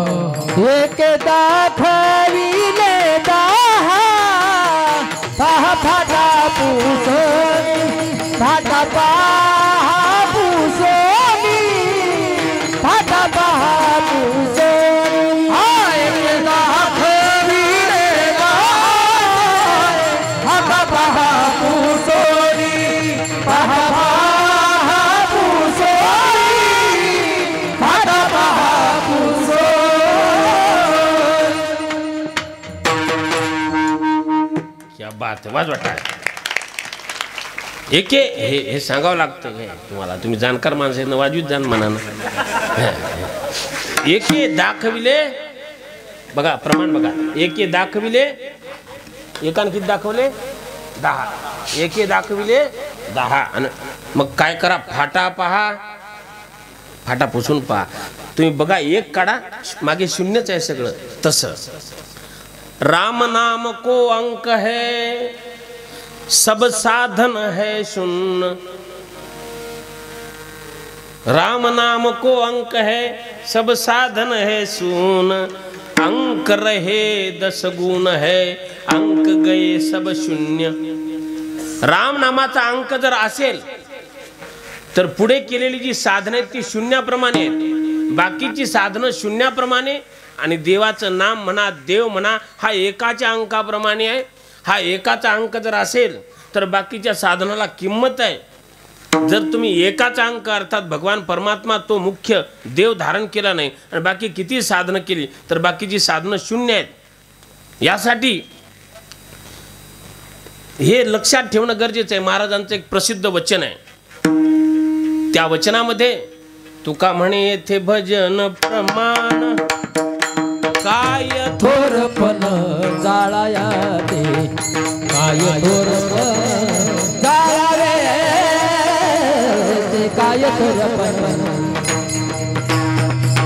एक दाखविले 10 फाटा पहा पुसोनी फाटा पहा पुसोनी हाय दाखविले गाय फाटा पहा पुसोनी फाटा पहा पुसोनी फाटा पहा पुसोनी क्या बात आहे वाजवा टाळ्या एके हे सांगावं लागतं हे तुम्हाला तुम्ही जाणकार माणसं आहेत ना वाजवीत जाण म्हणानं एके दाखविले बघा प्रमाण बघा एके दाखविले एकान किती दाखवले 10 एके दाखविले 10 आणि मग काय करा फाटा पहा फाटा पुसून पहा तुम्ही बघा एक काढा मागे शून्यच आहे सगळं तसं राम नाम को अंक है सब साधन है शून्य राम नाम को अंक है सब साधन है शून्य अंक रहे 10 गुण है अंक गए सब शून्य राम नामाचा अंक जर असेल तर पुढे केलेली जी साधनं आहेत ती शून्याप्रमाणे आहेत बाकीची साधनं शून्याप्रमाणे आणि देवाचं नाम म्हणा देव म्हणा हा एकाच्या अंकाप्रमाणे आहे हा एकाचा अंक जर असेल तर बाकीच्या साधनाला किंमत आहे जर तुम्ही एकाचा अंक अर्थात भगवान परमात्मा तो मुख्य देव धारण केला नाही आणि बाकी किती साधनं केली तर बाकीची साधनं शून्य आहेत यासाठी हे लक्षात ठेवणं गरजेचं आहे महाराजांचं एक प्रसिद्ध वचन आहे त्या वचनामध्ये तुका म्हणे येथे भजन प्रमाण काय थोरपण जाळाया ते काय थोरपण जाळावे ते काय थोरपण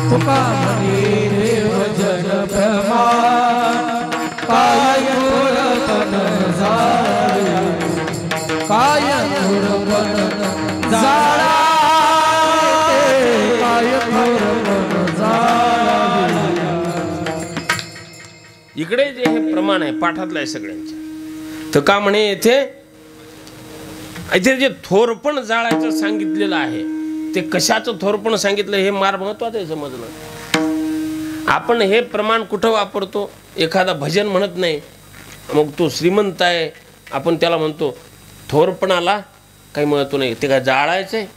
तुका म्हणे भजन प्रमाण काय थोरपण जाळावे काय थोरपण जाळावे काय थोरपण जाळावे इकडे जे हे प्रमाण आहे पाठातलं आहे सगळ्यांच्या तर का म्हणे इथे जे थोरपण जाळायचं सांगितलेलं आहे ते कशाचं थोरपण सांगितलं हे मार महत्वाचं आहे समजणं आपण हे प्रमाण कुठं वापरतो एखादा भजन म्हणत नाही मग तो श्रीमंत आहे आपण त्याला म्हणतो थोरपणाला काही महत्व नाही ते काय जाळायचं आहे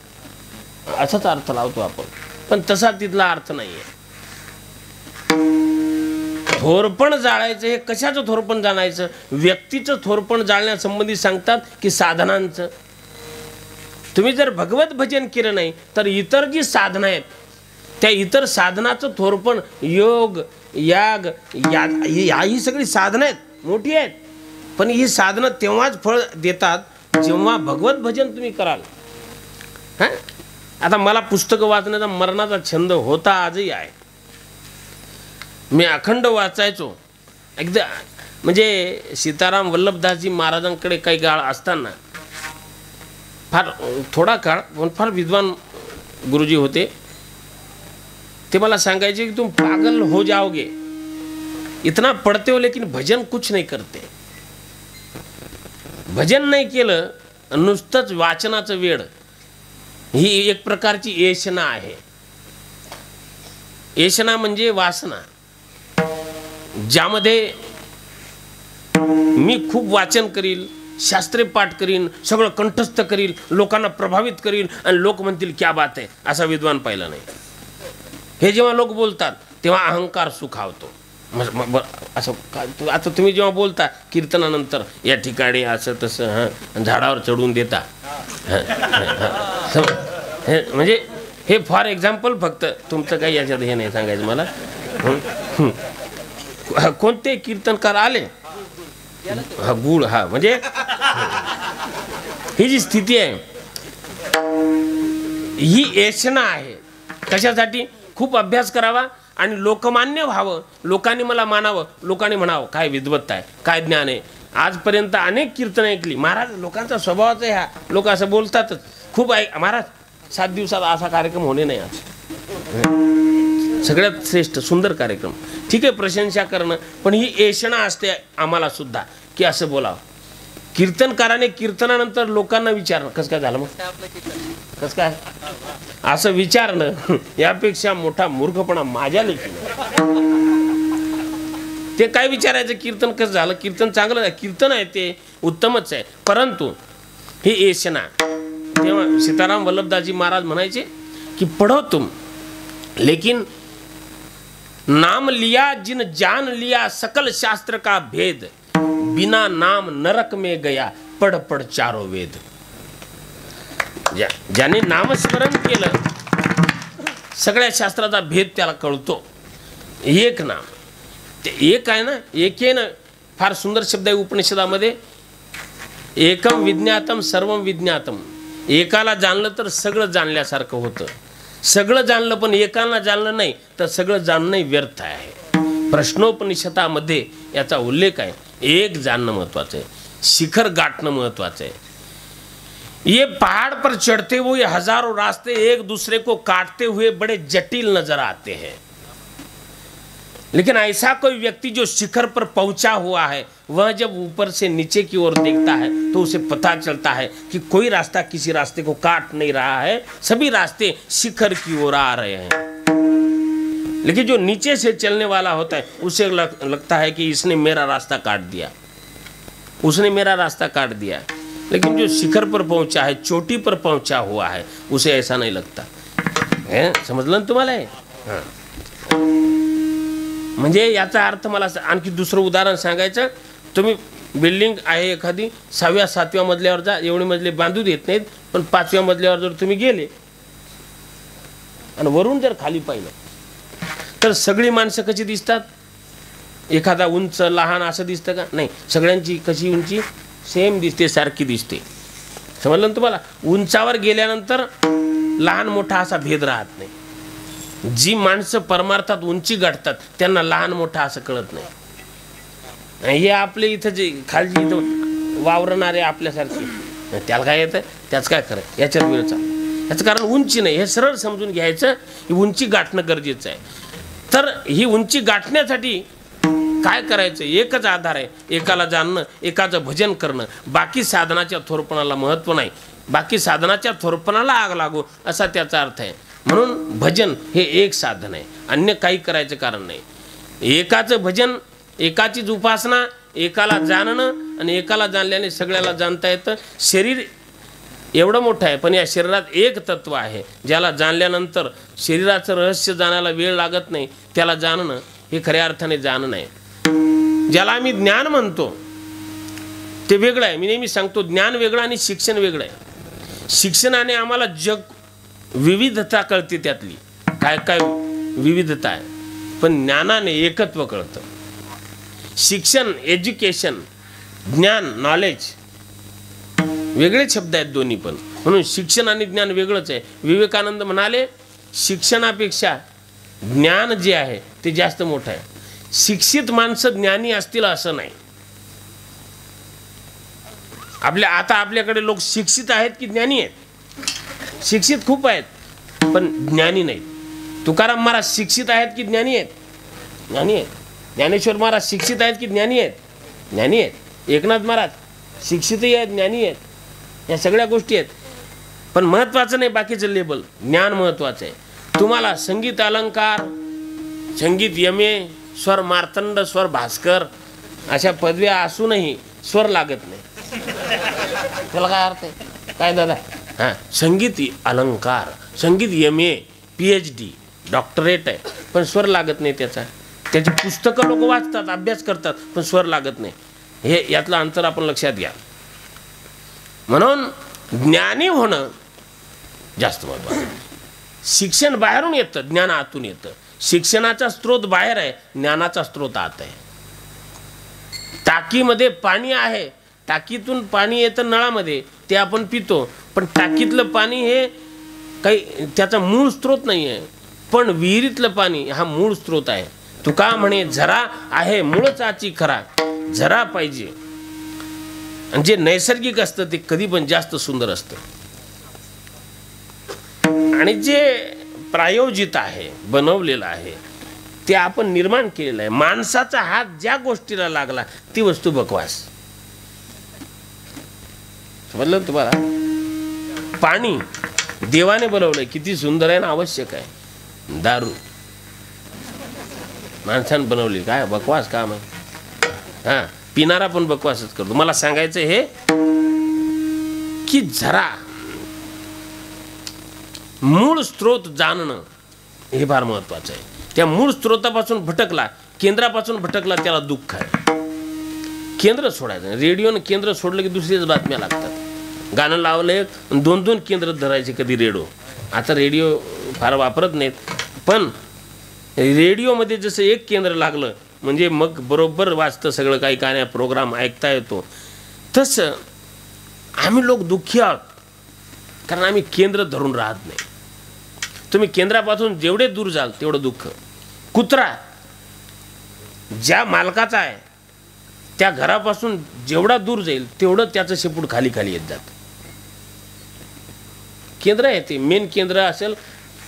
असाच अर्थ लावतो आपण पण तसा तिथला अर्थ नाही आहे थोरपण जाळायचं हे कशाचं थोरपण जाणायचं व्यक्तीचं थोरपण जाळण्यासंबंधी सांगतात की साधनांचं तुम्ही जर भगवत भजन केलं नाही तर इतर जी साधनं आहेत त्या इतर साधनाचं थोरपण योग याग ही सगळी साधनं आहेत मोठी आहेत पण ही साधनं तेव्हाच फळ देतात जेव्हा भगवत भजन तुम्ही कराल हां आता मला पुस्तकं वाचण्याचा मरणाचा छंद होता आजही आहे मी अखंड वाचायचो एकदा म्हणजे सीताराम वल्लभदासजी महाराजांकडे काही काळ असताना फार थोडा काळ पण फार विद्वान गुरुजी होते ते मला सांगायचे की तुम पागल हो जाओगे इतना पढ़ते हो लेकिन भजन कुछ नहीं करते भजन नाही केलं नुसतंच वाचनाचं वेळ ही एक प्रकारची येशना आहे येशना म्हणजे वासना ज्यामध्ये मी खूप वाचन करील शास्त्रे पाठ करीन सगळं कंठस्थ करील लोकांना प्रभावित करील आणि लोक म्हणतील क्या बात आहे असा विद्वान पाहिला नाही हे जेव्हा लोक बोलतात तेव्हा अहंकार सुखावतो असं आता तुम्ही जेव्हा बोलता कीर्तनानंतर या ठिकाणी असं तसं हां झाडावर चढून देता म्हणजे हे फॉर एक्झाम्पल फक्त तुमचं काही याच्यात हे नाही सांगायचं मला कोणते कीर्तनकार आले हा गुळ हा म्हणजे ही जी स्थिती आहे ही येशना आहे कशासाठी खूप अभ्यास करावा आणि लोकमान्य व्हावं लोकांनी मला मानावं लोकांनी म्हणावं काय विद्वत्ता आहे काय ज्ञान आहे आजपर्यंत अनेक कीर्तन ऐकली महाराज लोकांचा स्वभावच आहे हा लोक असं बोलतातच खूप महाराज 7 दिवसात असा कार्यक्रम होणे नाही आज सगळ्यात श्रेष्ठ सुंदर कार्यक्रम ठीक आहे प्रशंसा करणं पण ही येशना असते आम्हाला सुद्धा की असं बोलावं कीर्तनकाराने कीर्तनानंतर लोकांना विचारणं कसं काय झालं, मग कसं काय असं विचारणं यापेक्षा मोठा मूर्खपणा माझ्या लेखीने. ते काय विचारायचं कीर्तन कसं झालं, कीर्तन चांगलं आहे, कीर्तन आहे ते उत्तमच आहे, परंतु ही येशना. तेव्हा सीताराम वल्लभदासजी महाराज म्हणायचे की पढ़ो तुम लेकिन नाम लिया जिन जान लिया सकल शास्त्र का भेद, बिना नाम नरक में गया पढ़ पढ़ चारों वेद. ज्याने नामस्मरण केलं सगळ्या शास्त्राचा भेद त्याला कळतो. एक नाम ते एक आहे ना, एक आहे ना, फार सुंदर शब्द आहे उपनिषदामध्ये. एकम विज्ञातम सर्वम विज्ञातम. एकाला जाणलं तर सगळं जाणल्यासारखं होतं. सगळं जाणलं पण एकाला जाणलं नाही तर सगळं जाणणं व्यर्थ आहे. प्रश्नोपनिषदामध्ये याचा उल्लेख आहे. एक जानना महत्वाचं है, शिखर गाठना महत्वाचं है. ये पहाड़ पर चढ़ते हुए हजारों रास्ते एक दूसरे को काटते हुए बड़े जटिल नजर आते हैं, लेकिन ऐसा कोई व्यक्ति जो शिखर पर पहुंचा हुआ है वह जब ऊपर से नीचे की ओर देखता है तो उसे पता चलता है कि कोई रास्ता किसी रास्ते को काट नहीं रहा है, सभी रास्ते शिखर की ओर आ रहे हैं. लेकिन जो नीचे से चलने वाला होता है उसे लगता है कि इसने मेरा रास्ता काट दिया, उसने मेरा रास्ता काट दिया. लेकिन जो शिखर पर पहुंचा है, चोटी पर पहुंचा हुआ है, उसे ऐसा नहीं लगता है. समजलं ना तुम्हाला हे? हां, म्हणजे याचा अर्थ मला आणखी दुसरं उदाहरण सांगायचं. तुम्ही बिल्डिंग आहे एखादी 6व्या 7व्या मजल्यावर जा, एवढे मजले बांधू देत नाहीत, पण 5व्या मजल्यावर जर तुम्ही गेले आणि वरून जर खाली पाहिलं तर सगळी माणसं कशी दिसतात? एखादा उंच लहान असं दिसतं का? नाही, सगळ्यांची कशी उंची सेम दिसते, सारखी दिसते. समजलं ना तुम्हाला? उंचावर गेल्यानंतर लहान मोठा असा भेद राहत नाही. जी माणसं परमार्थात उंची गाठतात त्यांना लहान मोठा असं कळत नाही. हे आपले इथं जे खालची इथं वावरणारे आपल्यासारखे, त्याला काय येतं, त्याच काय खरं, याच्यात वेळ चालू. याचं कारण उंची नाही, हे सरळ समजून घ्यायचं. ही उंची गाठणं गरजेचं आहे. तर ही उंची गाठण्यासाठी काय करायचं? एकच आधार आहे, एकाला जाणणं, एकाचं भजन करणं. बाकी साधनाच्या थोरपणाला महत्त्व नाही, बाकी साधनाच्या थोरपणाला आग लागो असा त्याचा अर्थ आहे. म्हणून भजन हे एक साधन आहे, अन्य काही करायचं कारण नाही. एकाचं भजन, एकाचीच उपासना, एकाला जाणणं आणि एकाला जाणल्याने सगळ्याला जाणता येतं. शरीर एवढं मोठं आहे पण या शरीरात एक तत्व आहे, ज्याला जाणल्यानंतर शरीराचं रहस्य जाणायला वेळ लागत नाही, त्याला जाणणं हे खऱ्या अर्थाने जाणणं आहे. ज्याला आम्ही ज्ञान म्हणतो ते वेगळं आहे. मी नेहमी सांगतो ज्ञान वेगळं आणि शिक्षण वेगळं आहे. शिक्षणाने आम्हाला जग विविधता कळते, त्यातली काय काय विविधता आहे, पण ज्ञानाने एकत्व कळतं. शिक्षण, एज्युकेशन, ज्ञान, नॉलेज वेगळे शब्द आहेत दोन्ही पण. म्हणून शिक्षण आणि ज्ञान वेगळंच आहे. विवेकानंद म्हणाले शिक्षणापेक्षा ज्ञान जे आहे ते जास्त मोठं आहे. शिक्षित माणसं ज्ञानी असतील असं नाही. आता आपल्याकडे लोक शिक्षित आहेत की ज्ञानी आहेत? शिक्षित खूप आहेत पण ज्ञानी नाहीत. तुकाराम महाराज शिक्षित आहेत की ज्ञानी आहेत? ज्ञानी आहेत. ज्ञानेश्वर महाराज शिक्षित आहेत की ज्ञानी आहेत? ज्ञानी आहेत. एकनाथ महाराज शिक्षितही आहेत, ज्ञानी आहेत. या सगळ्या गोष्टी आहेत, पण महत्त्वाचं नाही बाकीचं लेबल, ज्ञान महत्त्वाचं आहे. तुम्हाला संगीत अलंकार, संगीत यमे, स्वर मार्तंड, स्वर भास्कर अशा पदव्या असूनही स्वर लागत नाही. त्याला काय अर्थ आहे? काय दादा? हां, संगीत अलंकार, संगीत यमे, PhD, डॉक्टरेट आहे, पण स्वर लागत नाही त्याचा. त्याची पुस्तकं लोक वाचतात, अभ्यास करतात, पण स्वर लागत नाही. हे यातलं अंतर आपण लक्षात घ्या. म्हणून ज्ञानी होणं जास्त महत्त्वाचं. शिक्षण बाहेरून येतं, ज्ञान आतून येतं. शिक्षणाचा स्रोत बाहेर आहे, ज्ञानाचा स्रोत आत आहे. टाकीमध्ये पाणी आहे, टाकीतून पाणी येतं नळामध्ये, ते आपण पितो, पण टाकीतलं पाणी हे काही त्याचा मूळ स्रोत नाही आहे, पण विहिरीतलं पाणी हा मूळ स्रोत आहे. तुका म्हणे झरा आहे मूळचाची खरा, झरा पाहिजे. आणि जे नैसर्गिक असतं ते कधी पण जास्त सुंदर असतं. आणि जे प्रायोजित आहे, बनवलेलं आहे, ते आपण निर्माण केलेलं आहे. माणसाचा हात ज्या गोष्टीला लागला ती वस्तू बकवास. समजलं ना तुम्हाला? पाणी देवाने बनवलंय, किती सुंदर आहे ना, आवश्यक आहे. दारू माणसानं बनवली, काय बकवास काम आहे. हा, पिणारा पण बकवासच करतो. मला सांगायचं हे की जरा मूळ स्रोत जाणणं हे फार महत्वाचं आहे. त्या मूळ स्रोतापासून भटकला, केंद्रापासून भटकला, त्याला दुःख आहे. केंद्र सोडायचं. रेडिओनं केंद्र सोडलं की दुसरीच बातम्या लागतात. गाणं लावलं 2-2 केंद्र धरायचे कधी रेडिओ. आता रेडिओ फार वापरत नाहीत, पण रेडिओमध्ये जसं एक केंद्र लागलं म्हणजे मग बरोबर वाचतं सगळं काही, काय प्रोग्राम ऐकता येतो. तसं आम्ही लोक दुःखी आहोत, कारण आम्ही केंद्र धरून राहत नाही. तुम्ही केंद्रापासून जेवढे दूर जाल तेवढं दुःख. कुत्रा ज्या मालकाचा आहे त्या घरापासून जेवढा दूर जाईल तेवढं त्याचं शेपूट खाली खाली येत जातं. केंद्र आहे ते, मेन केंद्र असेल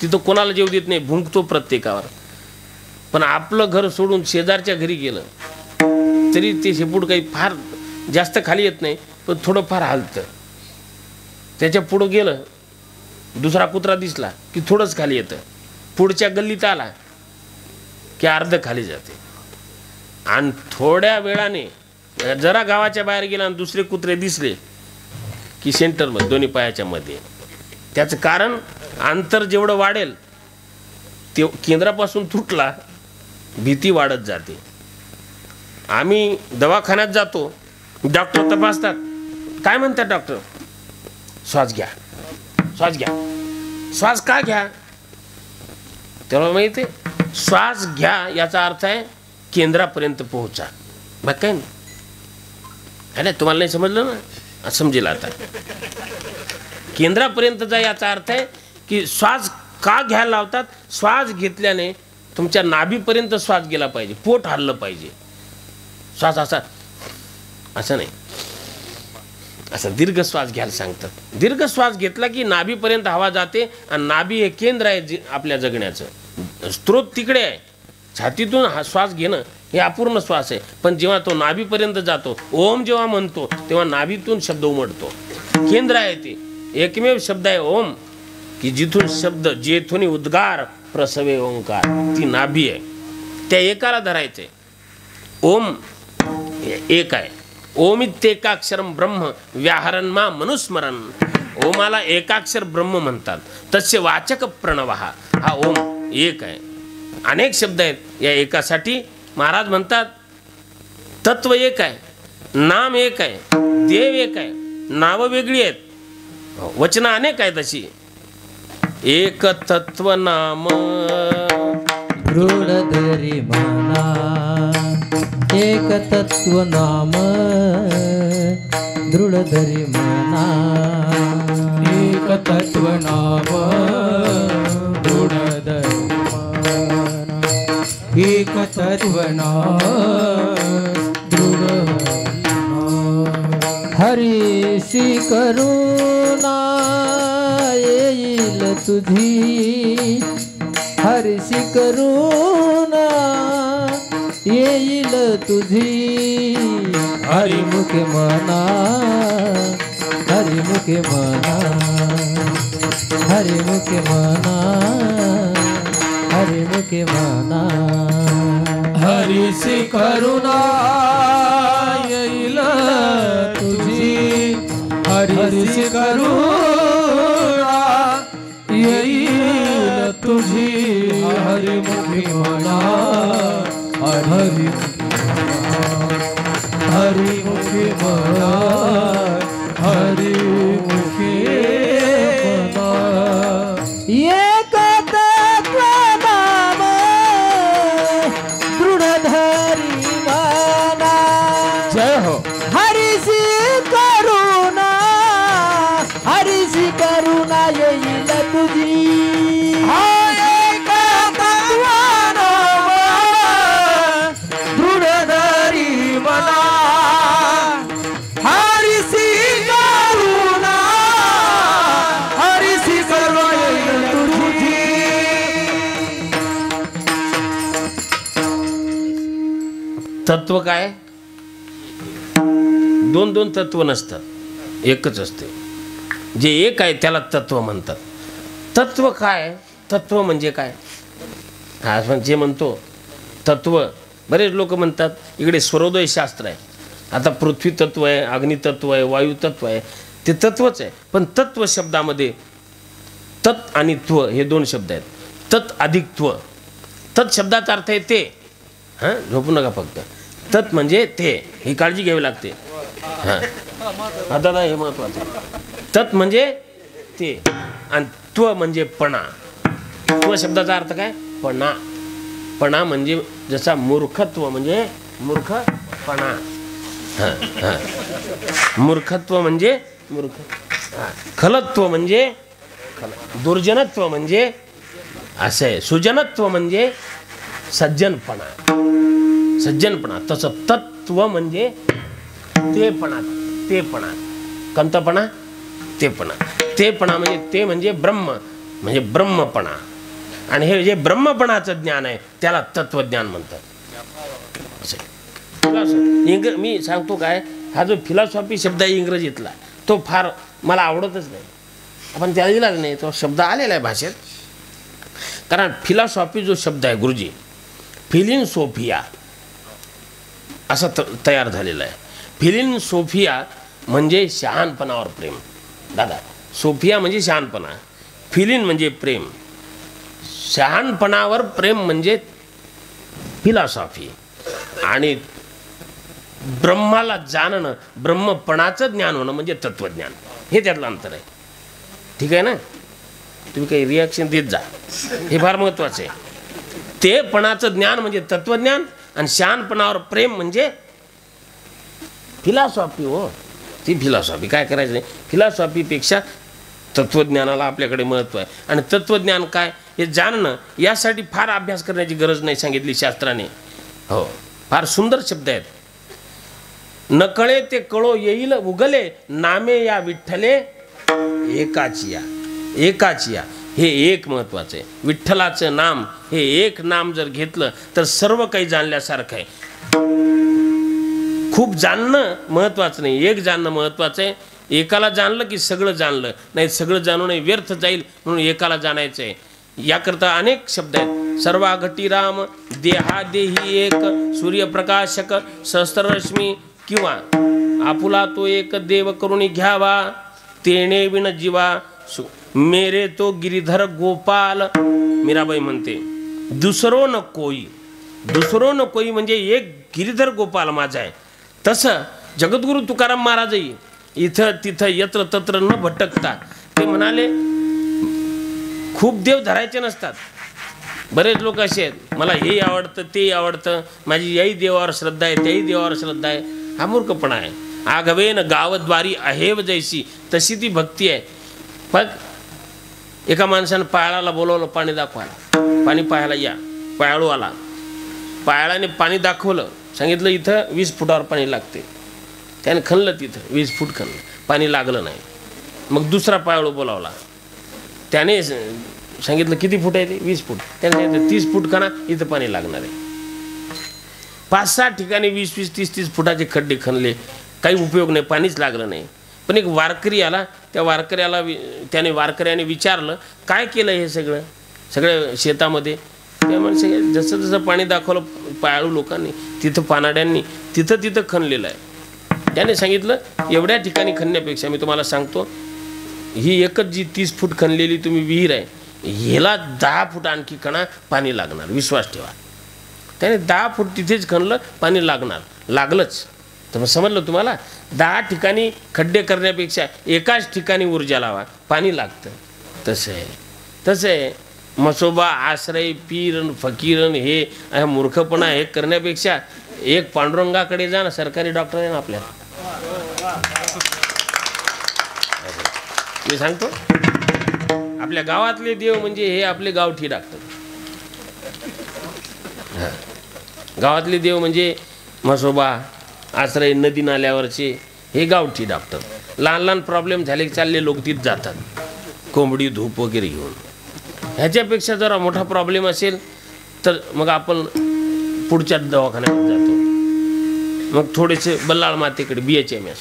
तिथं कोणाला जेव देत नाही, भुंकतो प्रत्येकावर. पण आपलं घर सोडून शेजारच्या घरी गेलं तरी ते शेपूट काही फार जास्त खाली येत नाही, पण थोडंफार हालतं. त्याच्या पुढं गेलं दुसरा कुत्रा दिसला की थोडंच खाली येतं. पुढच्या गल्लीत आला की अर्ध खाली जाते. आणि थोड्या वेळाने जरा गावाच्या बाहेर गेला आणि दुसरे कुत्रे दिसले की सेंटरमध्ये दोन्ही पायाच्या मध्ये. त्याचं कारण अंतर जेवढं वाढेल ते केंद्रापासून तुटला भीती वाढत जाते. आम्ही दवाखान्यात जातो, डॉक्टर तपासतात. काय म्हणतात डॉक्टर? श्वास घ्या, श्वास घ्या. श्वास का घ्या? तेव्हा माहिती आहे, श्वास घ्या याचा अर्थ आहे केंद्रापर्यंत पोहोचा. बघ काय नाही, तुम्हाला नाही समजलं ना, समजेल आता. केंद्रापर्यंत जा याचा अर्थ आहे की श्वास का घ्यायला लावतात? श्वास घेतल्याने तुमच्या नाभीपर्यंत श्वास गेला पाहिजे, पोट हललं पाहिजे. श्वास असा असं नाही, असा दीर्घ श्वास घ्यायला सांगतात. दीर्घ श्वास घेतला की नाभीपर्यंत हवा जाते, आणि नाभी हे केंद्र आहे आपल्या जगण्याचं. स्त्रोत तिकडे आहे. छातीतून हा श्वास घेणं हे अपूर्ण श्वास आहे, पण जेव्हा तो नाभीपर्यंत जातो, ओम जेव्हा म्हणतो तेव्हा नाभीतून शब्द उमटतो. केंद्र आहे ते. एकमेव शब्द आहे ओम, की जिथून शब्द, जेथून उद्गार प्रसवे ओंकार, ती नाभी आहे. त्या एकाला धरायचंय. ओम एक आहे. ओमित्येकाक्षरम ब्रह्म व्याहरण मा मनुस्मरण. ओमाला एकाक्षर ब्रह्म म्हणतात. तस्य वाचक प्रणव हा ओम एक आहे. अनेक शब्द आहेत या एकासाठी. महाराज म्हणतात तत्व एक आहे, नाम एक आहे, देव एक आहे, नावं वेगळी आहेत, वचनं अनेक आहेत. अशी एक तत्व नाम दृढ धरी मना, एक तत्व नाम दृढ धरी मना. एक तत्व नाम दृढ धरी मना, एक तत्व नाम दृढ हरीशी करुणा येईल तुझी. हरीशी करुणा येईल तुझी. हरिमुख मना, हरिमुख मना, हरिमुख मना, हरिमुख मना. हरीशी करुणा येईल तुझी. हरीशी करुणा येईल तुझी. हरिमुखी म्हणा, हरिमुखी म्हणा, हरिमुखी म्हणा. एक तत्व नाम दृढ धरी मना. जय हो. हरीशी करुणा, हरीशी करुणा येईल तुझी. तत्व काय? दोन दोन तत्व नसतात. एकच असते. जे एक आहे त्याला तत्व म्हणतात. तत्व काय? तत्व म्हणजे काय? हा आपण जे म्हणतो तत्व, बरेच लोक म्हणतात इकडे स्वरोदय शास्त्र आहे, आता पृथ्वी तत्व आहे, अग्नितत्व आहे, वायू तत्व आहे, ते तत्वच आहे. पण तत्व शब्दामध्ये तत् आणि त्व हे दोन शब्द आहेत. तत् अधिक त्व. तत् शब्दाचा अर्थ आहे ते. हां, झोपू नका फक्त. तत् म्हणजे ते, ही काळजी घ्यावी लागते. हां, आता हे महत्वाचं आहे. तत् म्हणजे ते आणि त्व म्हणजे पणा. त्व शब्दाचा अर्थ काय? पणा. पणा म्हणजे जसा मूर्खत्व म्हणजे मूर्खपणा. हां हां, मूर्खत्व म्हणजे मूर्ख. हां, खलत्व म्हणजे दुर्जनत्व म्हणजे असं आहे. सुजनत्व म्हणजे सज्जनपणा. सज्जनपणा. तसं तत्व म्हणजे तेपणा. तेपणा, कंतपणा, तेपणा. तेपणा म्हणजे ते म्हणजे ब्रह्म, म्हणजे ब्रह्मपणा. आणि हे जे ब्रह्मपणाचं ज्ञान आहे त्याला तत्वज्ञान म्हणतात. मी सांगतो काय, हा जो फिलॉसॉफी शब्द आहे इंग्रजीतला, तो फार मला आवडतच नाही. आपण त्याला दिलाच नाही, तो शब्द आलेला आहे भाषेत. कारण फिलॉसॉफी जो शब्द आहे गुरुजी, फिलिनसोफिया असा तयार झालेला आहे. फिलिनसोफिया म्हणजे शहाणपणावर प्रेम. दादा, सोफिया म्हणजे शहाणपणा, फिलिन म्हणजे प्रेम, शहाणपणावर प्रेम म्हणजे फिलॉसॉफी. आणि ब्रह्माला जाणणं, ब्रह्मपणाचं ज्ञान होणं म्हणजे तत्वज्ञान. हे त्यातलं अंतर आहे. ठीक आहे ना? तुम्ही काही रिॲक्शन देत जा, हे फार महत्वाचं आहे. ते पणाचं ज्ञान म्हणजे तत्वज्ञान आणि शहाणपणावर प्रेम म्हणजे फिलॉसॉफी. हो, ती फिलॉसॉफी. काय करायचं नाही, फिलॉसॉफीपेक्षा तत्वज्ञानाला आपल्याकडे महत्त्व आहे. आणि तत्वज्ञान काय हे जाणणं, यासाठी फार अभ्यास करण्याची गरज नाही सांगितली शास्त्राने. हो, फार सुंदर शब्द आहेत. नकळे ते कळो येईल उगले, नामे या विठ्ठले एकाचिया. एकाचिया हे एक महत्वाचं आहे. विठ्ठलाचं नाम हे एक नाम जर घेतलं तर सर्व काही जाणल्यासारखं आहे. खूप जाणणं महत्वाचं नाही, एक जाणणं महत्वाचं आहे. एकाला जाणलं की सगळं जाणलं, नाही सगळं जाणूनही व्यर्थ जाईल, म्हणून एकाला जाणायचं आहे. याकरता अनेक शब्द आहेत. सर्वाघटी राम, देहादेही एक, सूर्यप्रकाशक सहस्त्ररश्मी, किंवा आपुला तो एक देव करुणी घ्यावा, तेणे विण जीवा मेरे तो गिरीधर गोपाल. मीराबाई म्हणते दुसरो न कोई. दुसरो न कोई म्हणजे एक गिरीधर गोपाल माझा आहे. तसं जगद्गुरु तुकाराम महाराजही इथं तिथं यत्र तत्र न भटकता ते म्हणाले, खूप देव धरायचे नसतात. बरेच लोक असे आहेत, मला हे आवडतं ते आवडतं, माझी याही देवावर श्रद्धा आहे त्याही देवावर श्रद्धा आहे. हा मूर्खपणा आहे. आगवेन गावद्वारी आहेव जैसी, तशी ती भक्ती आहे. पण एका माणसानं पायाळाला बोलवलं पाणी दाखवायला, पाणी पाहायला या. पायाळू आला, पायाळाने पाणी दाखवलं, सांगितलं इथं 20 फुटावर पाणी लागते. त्याने खणलं, तिथं 20 फूट खणलं, पाणी लागलं नाही. मग दुसरा पायाळू बोलावला, त्याने सांगितलं किती फूट आहे ते? 20 फूट. त्याने सांगितलं 30 फूट खणा, इथं पाणी लागणार आहे. 5-6 ठिकाणी 20-20, 30-30 फुटाचे खड्डे खणले, काही उपयोग नाही, पाणीच लागलं नाही. पण एक वारकरी आला, त्या वारकऱ्याला वारकऱ्याने विचारलं काय केलं हे सगळं शेतामध्ये? त्यामुळे जसं जसं पाणी दाखवलं पायाळू लोकांनी, तिथं पानाड्यांनी तिथं खणलेलं आहे. त्याने सांगितलं एवढ्या ठिकाणी खणण्यापेक्षा मी तुम्हाला सांगतो, ही एकच जी 30 फूट खणलेली तुम्ही विहीर आहे, ह्याला 10 फूट आणखी खणा, पाणी लागणार, विश्वास ठेवा. त्याने 10 फूट तिथेच खणलं, पाणी लागणार. लागलंच. तर समजलं तुम्हाला? 10 ठिकाणी खड्डे करण्यापेक्षा एकाच ठिकाणी ऊर्जा लावा, पाणी लागतं. तसं आहे मसोबा, आश्रय, पीरन फकीरन हे मूर्खपणा हे करण्यापेक्षा एक पांडुरंगाकडे जा ना, सरकारी डॉक्टर आहे ना आपल्याला. मी सांगतो, आपल्या गावातले देव म्हणजे हे आपले गावठी डॉक्टर. गावातले देव म्हणजे मसोबा, आश्रय, नदी नाल्यावरचे हे गावठी डॉक्टर. लहान लहान प्रॉब्लेम झाले की चालले लोक तिथं जातात, कोंबडी धूप वगैरे घेऊन. ह्याच्यापेक्षा जरा मोठा प्रॉब्लेम असेल तर मग आपण पुढच्या दवाखान्यात जातो. मग थोडेसे बल्लाळ मातेकडे, BHMS.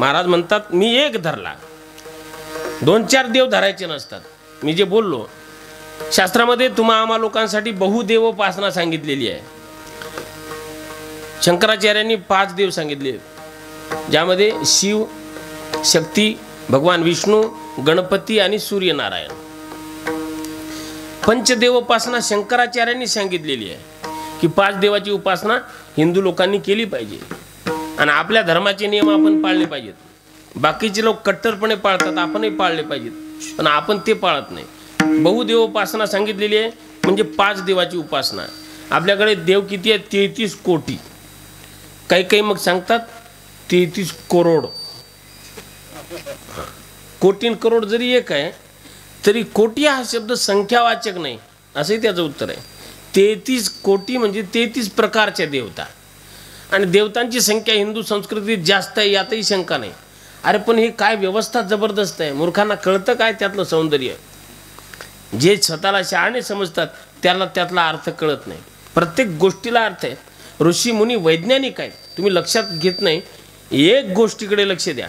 महाराज म्हणतात मी एक धरला, 2-4 देव धरायचे नसतात. मी जे बोललो शास्त्रामध्ये आम्हा लोकांसाठी बहुदेवोपासना सांगितलेली आहे. शंकराचार्यांनी 5 देव सांगितले, ज्यामध्ये शिव, शक्ती, भगवान विष्णू, गणपती आणि सूर्यनारायण. पंचदेवोपासना शंकराचार्यांनी सांगितलेली आहे की 5 देवाची उपासना हिंदू लोकांनी केली पाहिजे आणि आपल्या धर्माचे नियम आपण पाळले पाहिजेत. बाकीचे लोक कट्टरपणे पाळतात, आपणही पाळले पाहिजेत, पण आपण ते पाळत नाही. बहुदेवोपासना सांगितलेली आहे म्हणजे 5 देवाची उपासना. आपल्याकडे देव किती आहेत? 33 कोटी. काही मग सांगतात 33 करोड. कोटी करोड जरी एक आहे तरी कोटी हा शब्द संख्यावाचक नाही, असंही त्याचं उत्तर आहे. 33 कोटी म्हणजे 33 प्रकारच्या देवता, आणि देवतांची संख्या हिंदू संस्कृतीत जास्त आहे यातही शंका नाही. अरे पण ही काय व्यवस्था जबरदस्त आहे. मूर्खांना कळतं काय त्यातलं सौंदर्य? जे स्वतःला शहाणे समजतात त्याला त्यातला अर्थ कळत नाही. प्रत्येक गोष्टीला अर्थ आहे. ऋषी मुनी वैज्ञानिक आहेत, तुम्ही लक्षात घेत नाही. एक गोष्टीकडे लक्ष द्या,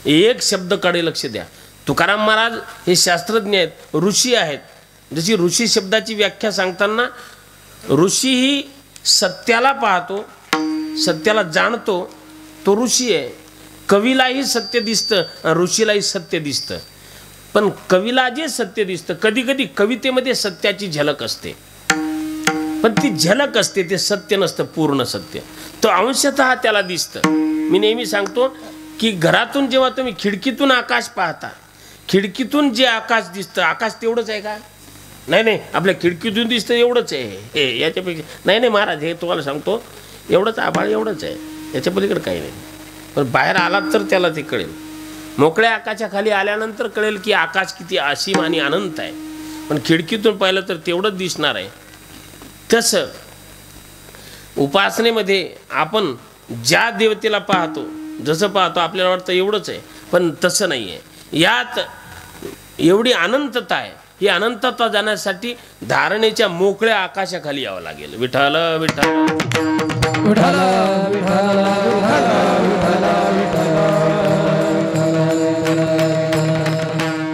एक शब्दाकडे लक्ष द्या. तुकाराम महाराज हे शास्त्रज्ञ आहेत, ऋषी आहेत. जशी ऋषी शब्दाची व्याख्या सांगताना ऋषी ही सत्याला पाहतो, सत्याला जाणतो, तो ऋषी आहे. कवीलाही सत्य दिसतं, ऋषीलाही सत्य दिसतं. पण कवीला जे सत्य दिसतं, कधी कधी कवितेमध्ये सत्याची झलक असते, पण ती झलक असते, ते सत्य नसतं पूर्ण सत्य. तो अंशतः त्याला दिसतं. मी नेहमी सांगतो की घरातून जेव्हा तुम्ही खिडकीतून आकाश पाहता, खिडकीतून जे आकाश दिसतं, आकाश तेवढंच आहे का? नाही, आपल्या खिडकीतून दिसतं एवढंच आहे. हे याच्यापेक्षा नाही महाराज, हे तुम्हाला सांगतो एवढंच आभाळ एवढंच आहे, याच्या पलीकडे काही नाही. पण बाहेर आलात तर त्याला ते कळेल. मोकळ्या आकाशाखाली आल्यानंतर कळेल की आकाश किती असीम आणि अनंत आहे. पण खिडकीतून पाहिलं तर तेवढंच दिसणार आहे. तसं उपासनेमध्ये आपण ज्या देवतेला पाहतो, जसं पाहतो आपल्याला वाटतं एवढंच आहे, पण तसं नाही आहे. यात एवढी अनंतता आहे. ही अनंतता जाण्यासाठी धारणेच्या मोकळ्या आकाशाखाली यावं लागेल. विठ्ठल विठ्ठल विठ्ठल विठ्ठल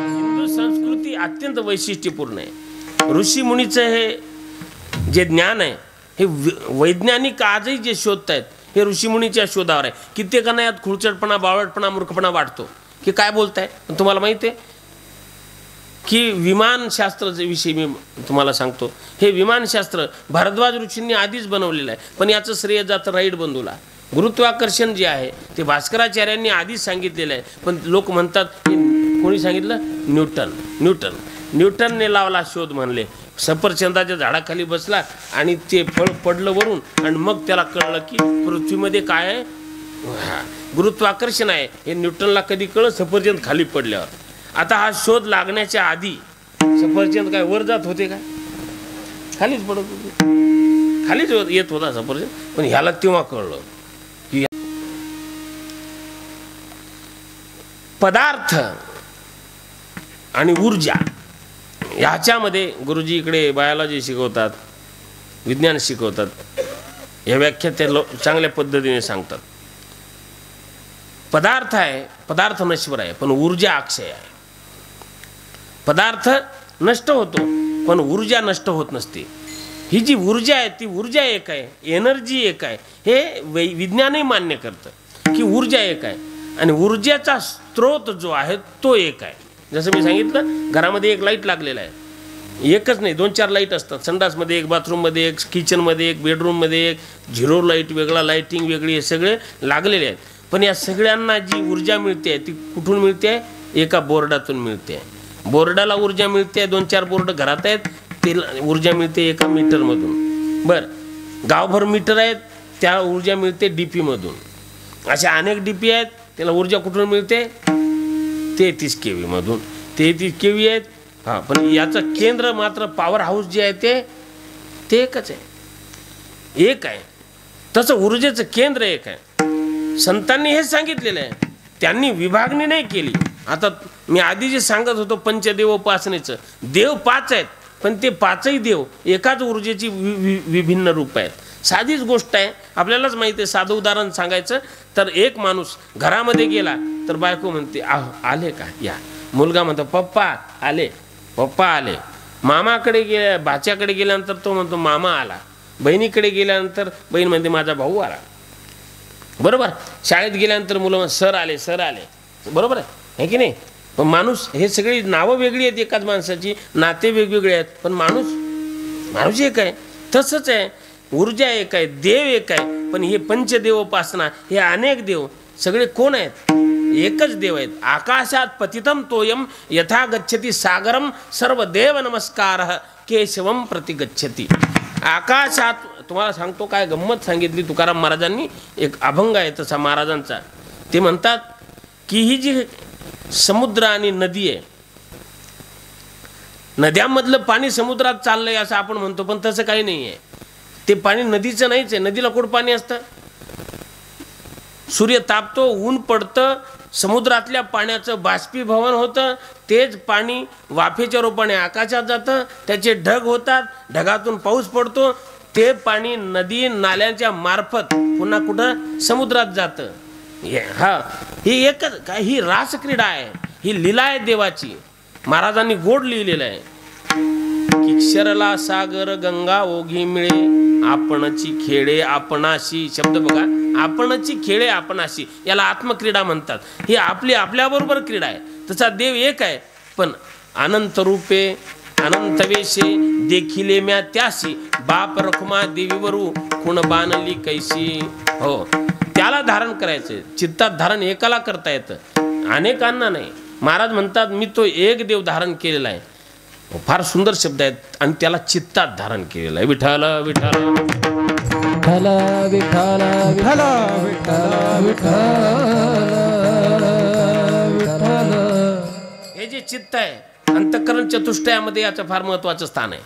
हिंदू संस्कृती अत्यंत वैशिष्ट्यपूर्ण आहे. ऋषी मुनीचं हे जे ज्ञान आहे हे वैज्ञानिक आजही जे शोधत आहेत हे ऋषीमुनीच्या शोधावर आहे. कित्येकांना यात खुळचटपणा, बावळटपणा, मूर्खपणा वाटतो की काय बोलताय. तुम्हाला माहिती आहे की विमानशास्त्राच्या विषयी मी तुम्हाला सांगतो. हे विमानशास्त्र भारद्वाज ऋषींनी आधीच बनवलेलं आहे, पण याचं श्रेय जातं राईट बंधूला. गुरुत्वाकर्षण जे आहे ते भास्कराचार्यांनी आधीच सांगितलेलं आहे, पण लोक म्हणतात कोणी सांगितलं? न्यूटनने लावला शोध म्हणले. सफरचंदाच्या झाडाखाली बसला आणि ते फळ पडलं वरून, आणि मग त्याला कळलं की पृथ्वीमध्ये काय आहे, गुरुत्वाकर्षण आहे. हे न्यूटनला कधी कळलं? सफरचंद खाली पडल्यावर. आता हा शोध लागण्याच्या आधी सफरचंद काय वर जात होते का? खालीच पडत होते, खालीच येत होता सफरचंद. पण ह्याला तेव्हा कळलं की पदार्थ आणि ऊर्जा ह्याच्यामध्ये गुरुजी इकडे बायोलॉजी शिकवतात, विज्ञान शिकवतात. या व्याख्या ते चांगल्या पद्धतीने सांगतात. पदार्थ आहे, पदार्थ नश्वर आहे, पण ऊर्जा अक्षय आहे. पदार्थ नष्ट होतो पण ऊर्जा नष्ट होत नसते. ही जी ऊर्जा आहे ती ऊर्जा एक आहे, एनर्जी एक आहे. हे विज्ञानही मान्य करतं की ऊर्जा एक आहे, आणि ऊर्जेचा स्रोत जो आहे तो एक आहे. जसं मी सांगितलं, घरामध्ये एक लाईट लागलेला आहे, एकच नाही 2-4 लाईट असतात. संडासमध्ये एक, बाथरूममध्ये एक, किचनमध्ये एक, बेडरूममध्ये एक, झिरो लाईट वेगळा, लाईटिंग वेगळी, हे सगळे लागलेले आहेत. पण या सगळ्यांना जी ऊर्जा मिळते ती कुठून मिळते? एका बोर्डातून मिळते. बोर्डाला ऊर्जा मिळते, 2-4 बोर्ड घरात आहेत, ते ऊर्जा मिळते एका मीटरमधून. बरं, गावभर मीटर आहेत, त्या ऊर्जा मिळते DP मधून. अशा अनेक DP आहेत, त्याला ऊर्जा कुठून मिळते? 33 kV मधून. 33 kV आहेत. हां, पण याचं केंद्र मात्र पॉवर हाऊस जे आहे ते एकच आहे, एक आहे. तसं ऊर्जेचं केंद्र एक आहे. संतांनी हे सांगितलेलं आहे, त्यांनी विभागणी नाही केली. आता मी आधी जे सांगत होतो पंचदेवोपासनेचं, देव 5 आहेत, पण ते 5ही देव एकाच ऊर्जेची विभिन्न रूप आहेत. साधीच गोष्ट आहे, आपल्यालाच माहिती आहे. साधं उदाहरण सांगायचं तर एक माणूस घरामध्ये गेला तर बायको म्हणते आले का, या. मुलगा म्हणतो पप्पा आले, पप्पा आले. मामाकडे गेल्या भाच्याकडे गेल्यानंतर तो म्हणतो मामा आला. बहिणीकडे गेल्यानंतर बहीण म्हणते माझा भाऊ आला. बरोबर. शाळेत गेल्यानंतर मुलं म्हणतात सर आले, सर आले. बरोबर आहे की नाही. पण माणूस, हे सगळी नावं वेगळी आहेत एकाच माणसाची, नाते वेगवेगळे आहेत, पण माणूस एक आहे. तसंच आहे, ऊर्जा एक आहे, देव एक आहे. पण हे पंचदेव उपासना, हे अनेक देव सगळे कोण आहेत? एकच देव आहेत. आकाशात पतितम तोयम यथा गच्छति सागरम सर्व देव नमस्कार केशवम प्रति गच्छति. आकाशात, तुम्हाला सांगतो काय गंमत सांगितली तुकाराम महाराजांनी. एक अभंग आहे तसा महाराजांचा. ते म्हणतात की ही जी समुद्र आणि नदी आहे, नद्यांमधलं पाणी समुद्रात चाललंय असं आपण म्हणतो, पण तसं काही नाही आहे. ते पाणी नदीचं नाहीच आहे. नदीला कुठं पाणी असतं? सूर्य तापतो, ऊन पडतं, समुद्रातल्या पाण्याचं बाष्पीभवन होतं, तेच पाणी वाफेच्या रूपाने आकाशात जातं, त्याचे ढग होतात, ढगातून पाऊस पडतो, ते पाणी नदी नाल्यांच्या मार्फत पुन्हा कुठं समुद्रात जातं. ही एकच काय, ही रासक्रीडा आहे, ही लीला आहे देवाची. महाराजांनी गोड लिहिलेलं आहे की क्षरला सागर गंगा ओघी मिळे आपणची खेळे आपणाशी. शब्द बघा, आपणची खेळे आपणाशी, याला आत्मक्रीडा म्हणतात. ही आपली आपल्याबरोबर क्रीडा आहे. तसा देव एक आहे, पण अनंत रूपे अनंत वेशे देखिले म्या त्याशी बाप रखुमा देवीवरू खुण बाणली कैसी. हो, त्याला धारण करायचं. चित्तात धारण एकाला करता येतं, अनेकांना नाही. महाराज म्हणतात मी तो एक देव धारण केलेला आहे. फार सुंदर शब्द आहेत आणि त्याला चित्तात धारण केलेलं आहे. विठ्ठल विठ्ठल विठ्ठल विठ्ठल विठ्ठल विठ्ठल विठ्ठल. हे जे चित्त आहे, अंतःकरण चतुष्टयामध्ये याचं फार महत्वाचं स्थान आहे.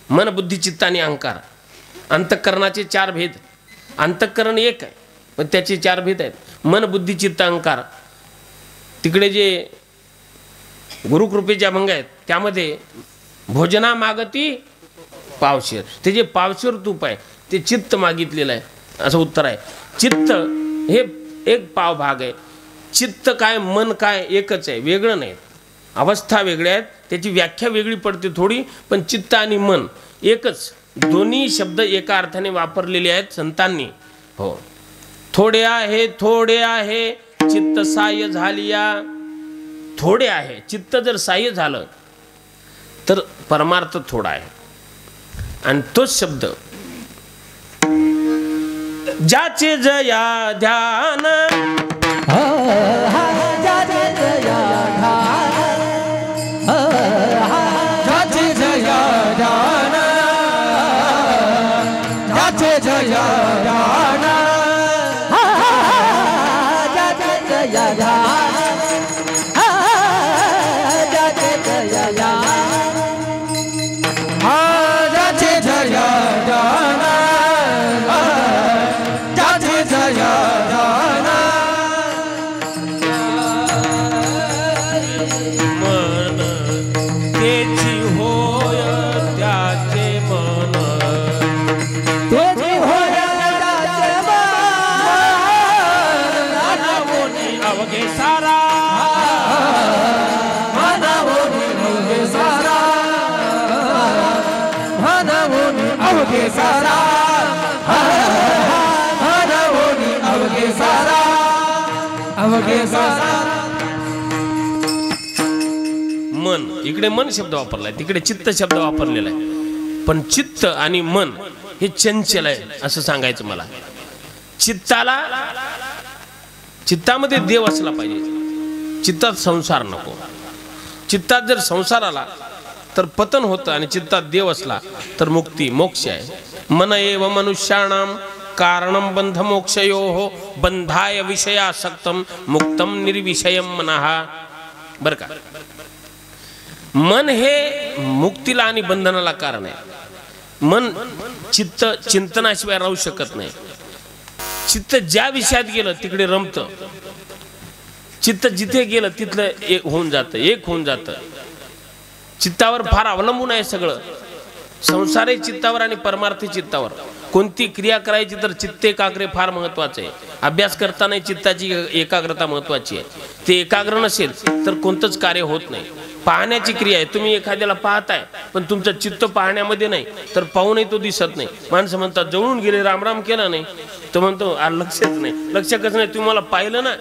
मन बुद्धी चित्त आणि अहंकार. अंतःकरणाचे 4 भेद. अंतःकरण एक आहे पण त्याचे 4 भेद आहेत. मन बुद्धी चित्त अहंकार. तिकडे जे गुरुकृपेचे अभंग आहेत त्यामध्ये भोजना मागती पावशेर, ते जे पावशेर तूप आहे ते चित्त मागितलेलं आहे असं उत्तर आहे. चित्त हे एक पाव भाग आहे. चित्त काय मन काय एकच आहे, वेगळं नाही. अवस्था वेगळ्या आहेत, त्याची व्याख्या वेगळी पडते थोडी, पण चित्त आणि मन एकच. दोन्ही शब्द एका अर्थाने वापरलेले आहेत संतांनी. हो, थोडे आहे चित्त साह्य झालिया. थोडे आहे, चित्त जर साह्य झालं तर परमार्थ थोडा आहे. आणि तोच शब्द ज्याचे जया ध्यान, ज्याचे जया ध्यान, ज्याचे जया ध्यान, ज्याचे जया ध्यान, ज्याचे जया ध्यान, ज्याचे जया ध्यान, ज्याचे जया ध्यान, ज्याचे जया ध्यान. मन त्याची होय त्याचे मन, त्याची होय त्याचे मन, अवघे सारा मानवोनी अवघे सारा, मानवोनी अवघे सारा, मानवोनी अवघे सारा, अवघे सारा. मन, इकडे मन शब्द वापरलाय, तिकडे चित्त शब्द वापरलेला आहे. पण चित्त आणि मन हे चंचल आहे असं सांगायचं मला. चित्तामध्ये देव असला पाहिजे. चित्तात संसार नको. चित्तात जर संसार आला तर पतन होतं आणि चित्तात देव असला तर मुक्ती मोक्ष आहे. मन एव मनुष्याणाम कारणम बंध मोक्षयोः बंधाय विषयासक्तम मुक्तम निर्विषयम मनः. बर का, मन हे मुक्तीला आणि बंधनाला कारण आहे. मन चित्त चिंतनाशिवाय राहू शकत नाही. चित्त ज्या विषयात गेलं तिकडे रमतं. चित्त जिथे गेलं तिथलं एक होऊन जातं. चित्तावर फार अवलंबून आहे सगळं. संसारी चित्तावर आणि परमार्थी चित्तावर. कोणती क्रिया करायची तर चित्त एकाग्र फार महत्वाचं आहे. अभ्यास करताना चित्ताची एकाग्रता महत्वाची आहे. ते एकाग्र नसेल तर कोणतंच कार्य होत नाही. पाहण्याची क्रिया आहे. तुम्ही एखाद्याला पाहताय पण तुमचं चित्त पाहण्यामध्ये नाही तर पाहूनही तो दिसत नाही. माणसं म्हणतात जवळून गेले रामराम केला नाही तो म्हणतो लक्षच नाही. लक्ष कसं नाही, तुम्ही मला पाहिलं ना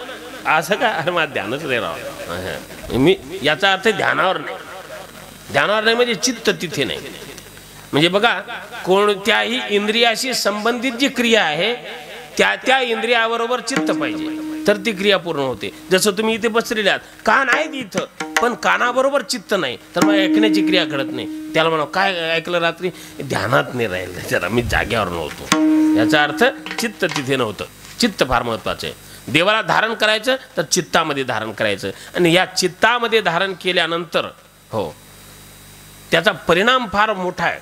असं का, अरे मला ध्यानच नाही राहावं. मी याचा अर्थ ध्यानावर नाही. ध्यानावर नाही म्हणजे चित्त तिथे नाही. म्हणजे बघा कोणत्याही इंद्रियाशी संबंधित जी क्रिया आहे त्या त्या इंद्रियाबरोबर चित्त पाहिजे तर ती क्रिया पूर्ण होते. जसं तुम्ही इथे बसलेले आहात, कान आहेत इथं पण कानाबरोबर चित्त नाही तर मग ऐकण्याची क्रिया घडत नाही. त्याला म्हणा काय ऐकलं रात्री, ध्यानात नाही राहील, जरा मी जाग्यावर नव्हतो. याचा अर्थ चित्त तिथे नव्हतं. चित्त फार महत्वाचं आहे. देवाला धारण करायचं तर चित्तामध्ये धारण करायचं आणि या चित्तामध्ये धारण केल्यानंतर हो त्याचा परिणाम फार मोठा आहे.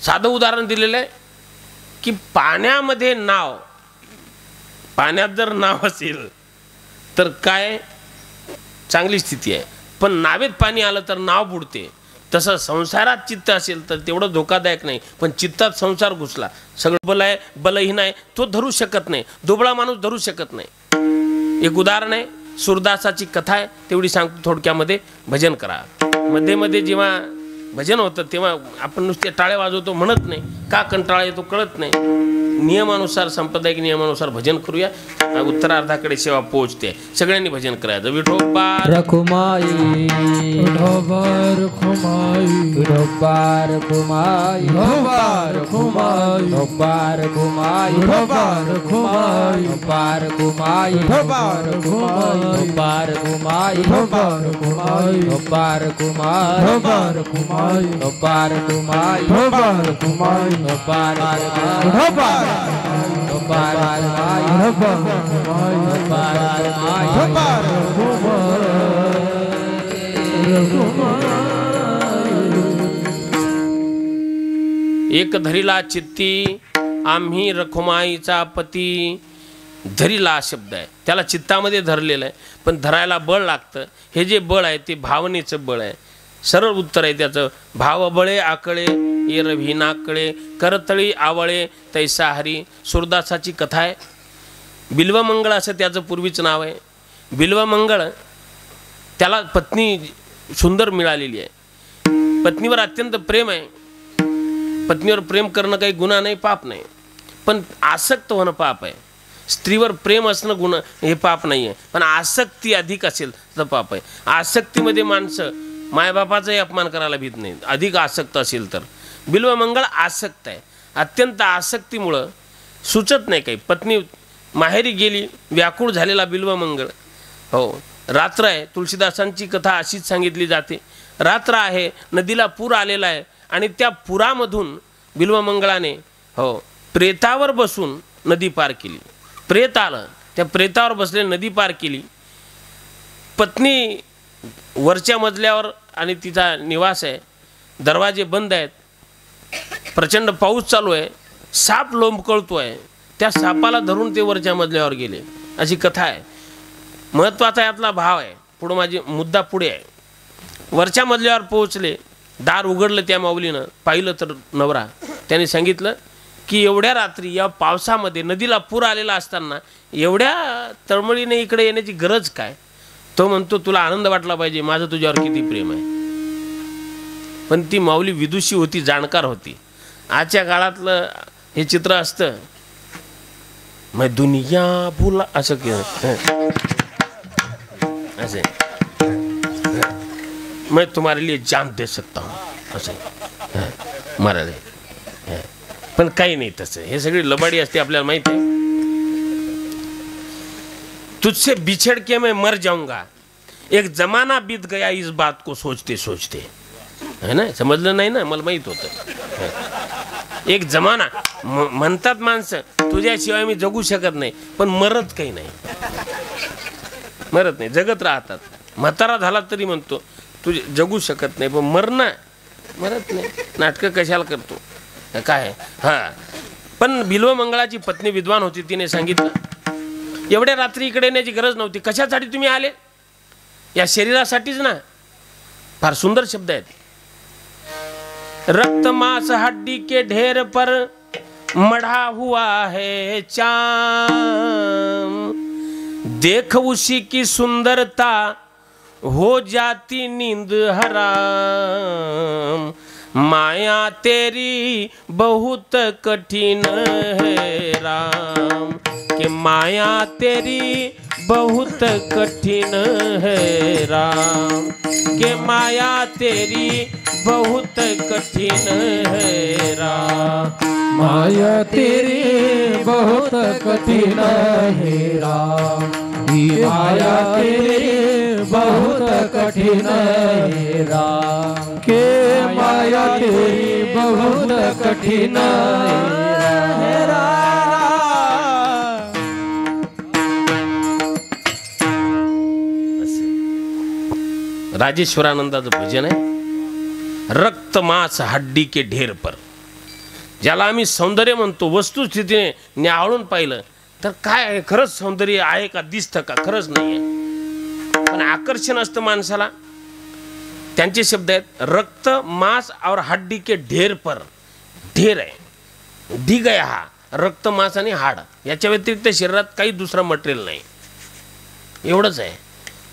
साधं उदाहरण दिलेलं आहे की पाण्यामध्ये नाव, पाण्यात जर नाव असेल तर काय चांगली स्थिती आहे, पण नावेत पाणी आलं तर नाव बुडते. तसं संसारात चित्त असेल तर तेवढं धोकादायक नाही, पण चित्तात संसार घुसला, सगळं बल आहे बलहीन आहे तो धरू शकत नाही, दुबळा माणूस धरू शकत नाही. एक उदाहरण आहे, सूरदासाची कथा आहे तेवढी सांगतो थोडक्यामध्ये. भजन करा. मध्ये मध्ये जेव्हा भजन होतं तेव्हा आपण नुसते टाळे वाजवतो म्हणत नाही, का कंटाळा येतो कळत नाही. नियमानुसार सांप्रदायिक नियमानुसार भजन करूया. उत्तरार्धाकडे सेवा पोहोचते. सगळ्यांनी भजन करायचं. विठोबा रखुमाई विठोबा रखुमाई विठोबा रखुमाई विठोबा रखुमाई विठोबा रखुमाई विठोबा रखुमाई विठोबा रखुमाई विठोबा रखुमाई विठोबा रखुमाई विठोबा रखुमाई विठोबा रखुमाई विठोबा रखुमाई विठोबा रखुमाई विठोबा रखुमाई विठोबा रखुमाई विठोबा एक धरिला चित्ती आम्ही रखुमाईचा पती. धरिला शब्द आहे त्याला चित्तामध्ये धरलेलं आहे, पण धरायला बळ लागतं. हे जे बळ आहे ते भावनेचं बळ आहे. सरळ उत्तर आहे त्याचं. भाव बळे आकळे एरवी नाकळे करतळी आवळे तैसा हरी. सूरदासाची कथा आहे. बिल्वमंगळ असं त्याचं पूर्वीचं नाव आहे. बिल्वमंगळ त्याला पत्नी सुंदर मिळालेली आहे. पत्नीवर अत्यंत प्रेम आहे. पत्नीवर प्रेम करणं काही गुन्हा नाही, पाप नाही, पण आसक्त होणं पाप आहे. स्त्रीवर प्रेम असणं गुन्हा हे पाप नाही आहे, पण आसक्ती अधिक असेल तर पाप आहे. आसक्तीमध्ये माणसं मायबापाचाही अपमान करायला भीत नाही, अधिक आसक्त असेल तर. बिल्वमंगळ आसक्त आहे. अत्यंत आसक्तीमुळं सुचत नाही काही. पत्नी माहेरी गेली, व्याकुळ झालेला बिल्वमंगळ. हो, रात्र आहे. तुलसीदासांची कथा अशीच सांगितली जाते. रात्र आहे, नदीला पूर आलेला आहे आणि त्या पुरामधून बिल्वमंगळाने हो प्रेतावर बसून नदी पार केली. प्रेत आलं, त्या प्रेतावर बसले नदी पार केली. पत्नी वरच्या मजल्यावर आणि तिचा निवास आहे, दरवाजे बंद आहेत, प्रचंड पाऊस चालू आहे, साप लोंबकळतो आहे. त्या सापाला धरून ते वरच्या मजल्यावर गेले, अशी कथा आहे. महत्त्वाचा यातला भाव आहे. पुढं माझी मुद्दा पुढे आहे. वरच्या मजल्यावर पोहोचले, दार उघडलं त्या माऊलीनं, पाहिलं तर नवरा. त्याने सांगितलं की एवढ्या रात्री या पावसामध्ये नदीला पूर आलेला असताना एवढ्या तळमळीने इकडे येण्याची गरज काय. तो म्हणतो तुला आनंद वाटला पाहिजे, माझं तुझ्यावर किती प्रेम आहे. पण ती माऊली विदुषी होती, जाणकार होती. आजच्या काळातलं हे चित्र असतं, मैं दुनिया भुला असं की असे, मैं तुम्हारे लिए जान दे सकता हूँ असं मराठी. पण काही नाही तसं. हे सगळी लबाडी असते, आपल्याला माहिती आहे. तुझसे बिछड़ के मैं मर जाऊंगा, एक जमाना बीत गया इस बात को सोचते सोचते. है ना, समजलं नाही ना, मला माहित होतं. एक जमाना म्हणतात माणसं, तुझ्याशिवाय मी जगू शकत नाही, पण मरत काही नाही. मरत नाही, जगत राहतात. म्हातारा झाला तरी म्हणतो तुझे जगू शकत नाही, पण मरत नाही. नाटकं कशाला करतो काय. हां, पण बिल्वमंगळाची पत्नी विद्वान होती. तिने सांगितलं एवढ्या रात्री इकडे येण्याची गरज नव्हती. कशासाठी तुम्ही आले? या शरीरासाठीच ना. फार सुंदर शब्द आहेत. रक्त मांस हड्डी के ढेर पर मढ़ा हुआ है चाम, देख उसी की सुंदरता हो जाती नींद हराम। माया तेरी बहुत कठिन है राम, कि माया तेरी बहुत कठिन है राम, कि माया तेरी बहुत कठिन है राम। माया तेरी बहुत कठिन है राम, माया तेरी बहुत कठिन है राम, के माया तेरी बहुत कठिन है राम। राजेश्वरानंदाचं भजन आहे, रक्त मांस हड्डी के ढेर पर. ज्याला आम्ही सौंदर्य म्हणतो, वस्तुस्थितीने न्याहाळून पाहिलं तर काय आहे, खरंच सौंदर्य आहे का, दिसतं का, खरंच नाही आहे, पण आकर्षण असतं माणसाला. त्यांचे शब्द आहेत, रक्त मांस और हड्डी के ढेर पर. ढेर आहे, ढीग आहे हा, रक्त मांस आणि हाड, याच्या व्यतिरिक्त शरीरात काही दुसरा मटेरियल नाही, एवढंच आहे.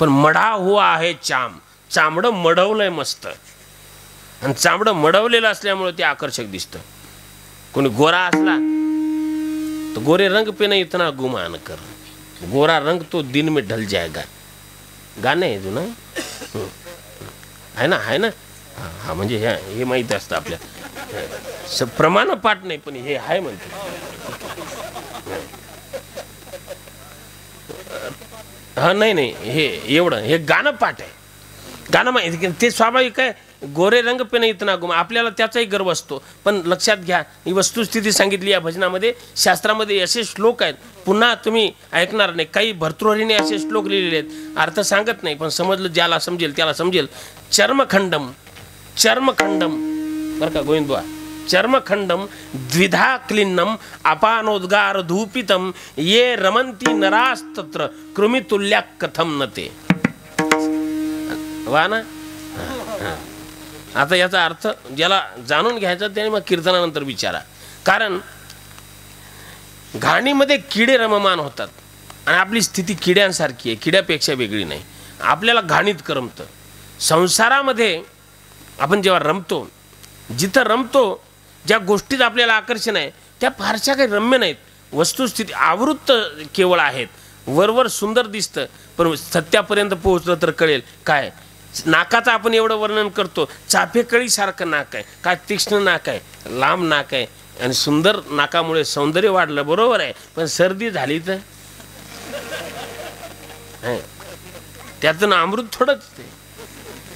पण मढा हुआ आहे चाम, चामडं मढवलंय मस्त, आणि चामडं मढवलेलं असल्यामुळे ते आकर्षक दिसतं. कोणी गोरा असला तो गोरे रंग पे नहीं इतना गुमान कर, गोरा रंग तो दिन में ढल जाएगा. गाणं आहे जुनं, आहे ना, आहे ना. हा म्हणजे हे माहीत असतं आपल्या, प्रमाण पाठ नाही पण हे आहे म्हणते. हा नाही नाही, हे एवढं हे गाणं पाठ आहे, गाणं माहिती, ते स्वाभाविक आहे. गोरे रंग पे नाही इतना गुमा, आपल्याला त्याचाही गर्व असतो. पण लक्षात घ्या, ही वस्तुस्थिती सांगितली या भजनामध्ये. शास्त्रामध्ये असे श्लोक आहेत, पुन्हा तुम्ही ऐकणार नाही. काही भर्तृहरीने असे श्लोक लिहिलेले आहेत, अर्थ सांगत नाही, पण समजलं ज्याला समजेल त्याला समजेल. चर्मखंडम, चर्मखंडम बरं का गोविंदबुवा, चर्मखंडम द्विधा क्लिन्नम अपानोद्गार धूपितम ये रमंती नरास्तत्र कृमितुल्या कथम न ते. वा ना. आता याचा अर्थ ज्याला जाणून घ्यायचा त्याने मग कीर्तनानंतर विचारा. कारण घाणीमध्ये किडे रममान होतात आणि आपली स्थिती किड्यांसारखी आहे, किड्यापेक्षा वेगळी नाही. आपल्याला घाणीत करमतं. संसारामध्ये आपण जेव्हा रमतो, जिथं रमतो, ज्या गोष्टीत आपल्याला आकर्षण आहे त्या फारशा काही रम्य नाहीत. वस्तुस्थिती आवृत्त केवळ आहेत. वरवर सुंदर दिसतं, पण सत्यापर्यंत पोहोचलं तर कळेल काय. नाकाचं आपण एवढं वर्णन करतो, चाफेकळीसारखं नाक आहे, काय तीक्ष्ण नाक आहे, लांब नाक आहे, आणि सुंदर नाकामुळे सौंदर्य वाढलं, बरोबर आहे. पण सर्दी झाली तर त्यातून अमृत थोडंच,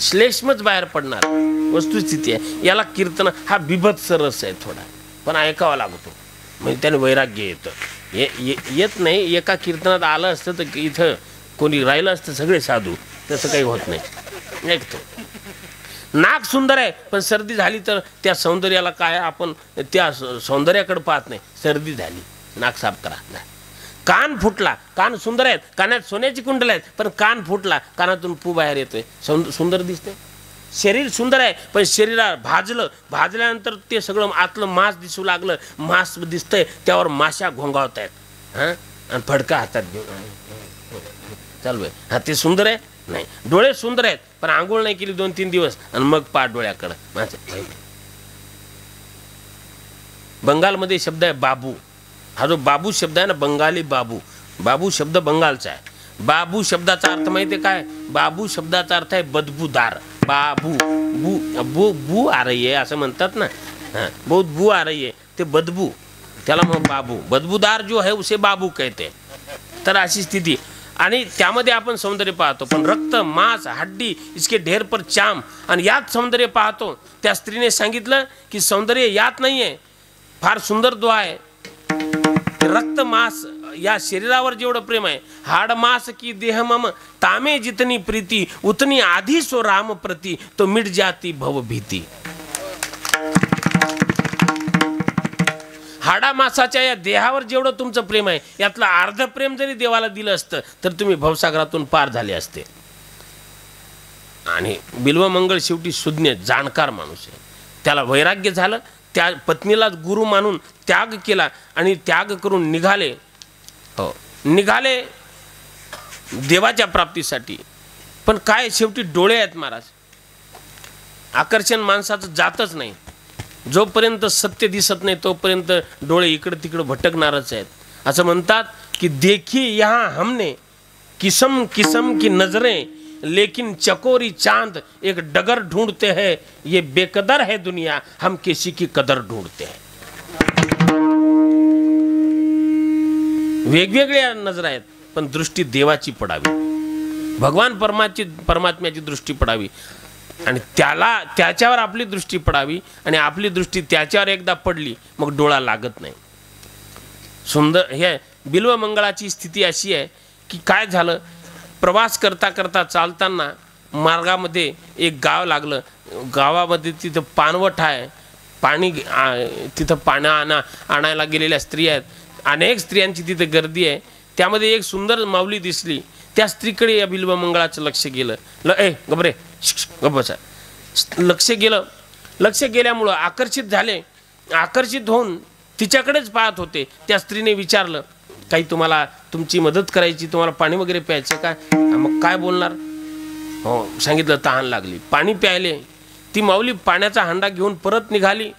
श्लेष्मच बाहेर पडणार वस्तुस्थिती आहे. याला कीर्तन हा बिभत्स रस आहे थोडा, पण ऐकावा लागतो, म्हणजे त्याने वैराग्य येतं. येत नाही. एका कीर्तनात आलं असतं तर इथं कोणी राहिलं असतं सगळे साधू, तसं काही होत नाही. ऐकतो. नाक सुंदर आहे, पण सर्दी झाली तर त्या सौंदर्याला काय, आपण त्या सौंदर्याकडे पाहत नाही. सर्दी झाली, नाक साफ करा. कान फुटला, कान सुंदर आहेत, कानात सोन्याची कुंडल आहेत, पण कान फुटला, कानातून पू बाहेर येतोय, सुंदर दिसते. शरीर सुंदर आहे, पण शरीरा भाजलं, भाजल्यानंतर ते सगळं आतलं मांस दिसू लागलं, मांस दिसतंय, त्यावर माशा घोंगावत आहेत, हां, आणि फडका हातात घेऊन चालू आहे. हा, ते सुंदर आहे नाही. डोळे सुंदर आहेत, पण आंघोळ नाही केली 2-3 दिवस, आणि मग पाठ डोळ्याकडं. बंगालमध्ये शब्द आहे बाबू. हा जो बाबू शब्द आहे ना, बंगाली बाबू, बाबू शब्द बंगालचा आहे. बाबू शब्दाचा अर्थ माहिती आहे काय? बाबू शब्दाचा अर्थ आहे बदबूदार. बाबू बू बू बू आ रही है असं म्हणतात ना, हां, बहुत बू आ रही है, ते बदबू, त्याला मग बाबू. बदबूदार जो है उसे बाबू कहते. तर अशी स्थिती, आणि त्यामध्ये आपण सौंदर्य पाहतो. पण रक्त मांस हड्डी इसके ढेर पर चाम, आणि यात सौंदर्य पाहतो. त्या स्त्रीने सांगितलं की सौंदर्य यात नाही आहे. फार सुंदर दुआ आहे. रक्त मांस या शरीरावर जेवढं प्रेम आहे, हाड मांस की देह मम तामे जितनी प्रीती उतनी आधी सो राम प्रती तो मिट जाती भव भीती. हाडा मासाच्या या देहावर जेवढं तुमचं प्रेम आहे, यातलं अर्ध प्रेम जरी देवाला दिलं असतं तर तुम्ही भवसागरातून पार झाले असते. आणि बिल्वमंगळ शेवटी सुज्ञ जाणकार माणूस आहे. त्याला वैराग्य झालं, त्या पत्नीला गुरु मानून त्याग केला आणि त्याग करून निघाले. हो, निघाले देवाच्या प्राप्तीसाठी. पण काय शेवटी डोळे आहेत महाराज. आकर्षण माणसाचं जातच नाही. जोपर्यंत सत्य दिसत नाही तोपर्यंत डोळे इकडं तिकडं भटकणारच आहेत. असं म्हणतात की देखी यहाँ हमने किस्म किस्म की नजरें, लेकिन चकोरी चांद एक डगर ढूंढते हैं. ये बेकदर है दुनिया, हम किसी की कदर ढूंढते हैं. वेगवेगळ्या नजरा आहेत, पण दृष्टी देवाची पडावी, भगवान परमात्म्याची दृष्टी पडावी आणि त्याच्यावर आपली दृष्टी पडावी. आणि आपली दृष्टी त्याच्यावर एकदा पडली मग डोळा लागत नाही. सुंदर हे बिल्वमंगळाची स्थिती अशी आहे की काय झालं, प्रवास करता करता चालताना मार्गामध्ये एक गाव लागलं. गावामध्ये तिथं पाणवठ आहे, पाणी तिथं पाण्या आणायला गेलेल्या स्त्रिया आहेत. अनेक स्त्रियांची तिथे गर्दी आहे. त्यामध्ये एक सुंदर माऊली दिसली. त्या स्त्रीकडे या बिल्वमंगळाचं लक्ष गेलं. गबरे गबसा लक्ष गेलं. लक्ष गेल्यामुळं आकर्षित झाले. आकर्षित होऊन तिच्याकडेच पाहत होते. त्या स्त्रीने विचारलं, काही तुम्हाला तुमची मदत करायची, तुम्हाला पाणी वगैरे प्यायचं काय? मग काय बोलणार? हो, सांगितलं तहान लागली. पाणी प्यायले. ती माऊली पाण्याचा हांडा घेऊन परत निघाली.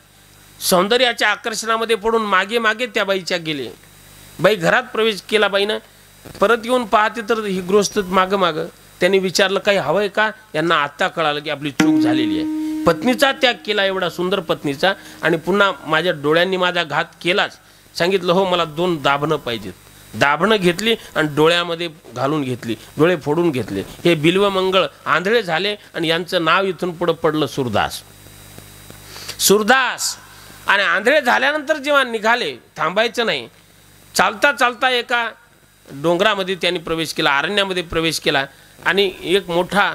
सौंदर्याच्या आकर्षणामध्ये पडून मागे मागे त्या बाईच्या गेले. बाई घरात प्रवेश केला. बाईनं परत येऊन पाहते तर ही गृहस्थ मागं मागं. त्यांनी विचारलं, काही हवंय का? यांना आत्ता कळालं की आपली चूक झालेली आहे. पत्नीचा त्याग केला, एवढा सुंदर पत्नीचा, आणि पुन्हा माझ्या डोळ्यांनी माझा घात केलाच. सांगितलं, हो मला 2 दाभणं पाहिजेत. दाभणं घेतली आणि डोळ्यामध्ये घालून घेतली, डोळे फोडून घेतले. हे बिल्वमंगळ आंधळे झाले आणि यांचं नाव इथून पुढं पडलं सुरदास. सुरदास. आणि आंधळे झाल्यानंतर जेव्हा निघाले, थांबायचं नाही, चालता चालता एका डोंगरामध्ये त्यांनी प्रवेश केला, अरण्यामध्ये प्रवेश केला. आणि एक मोठा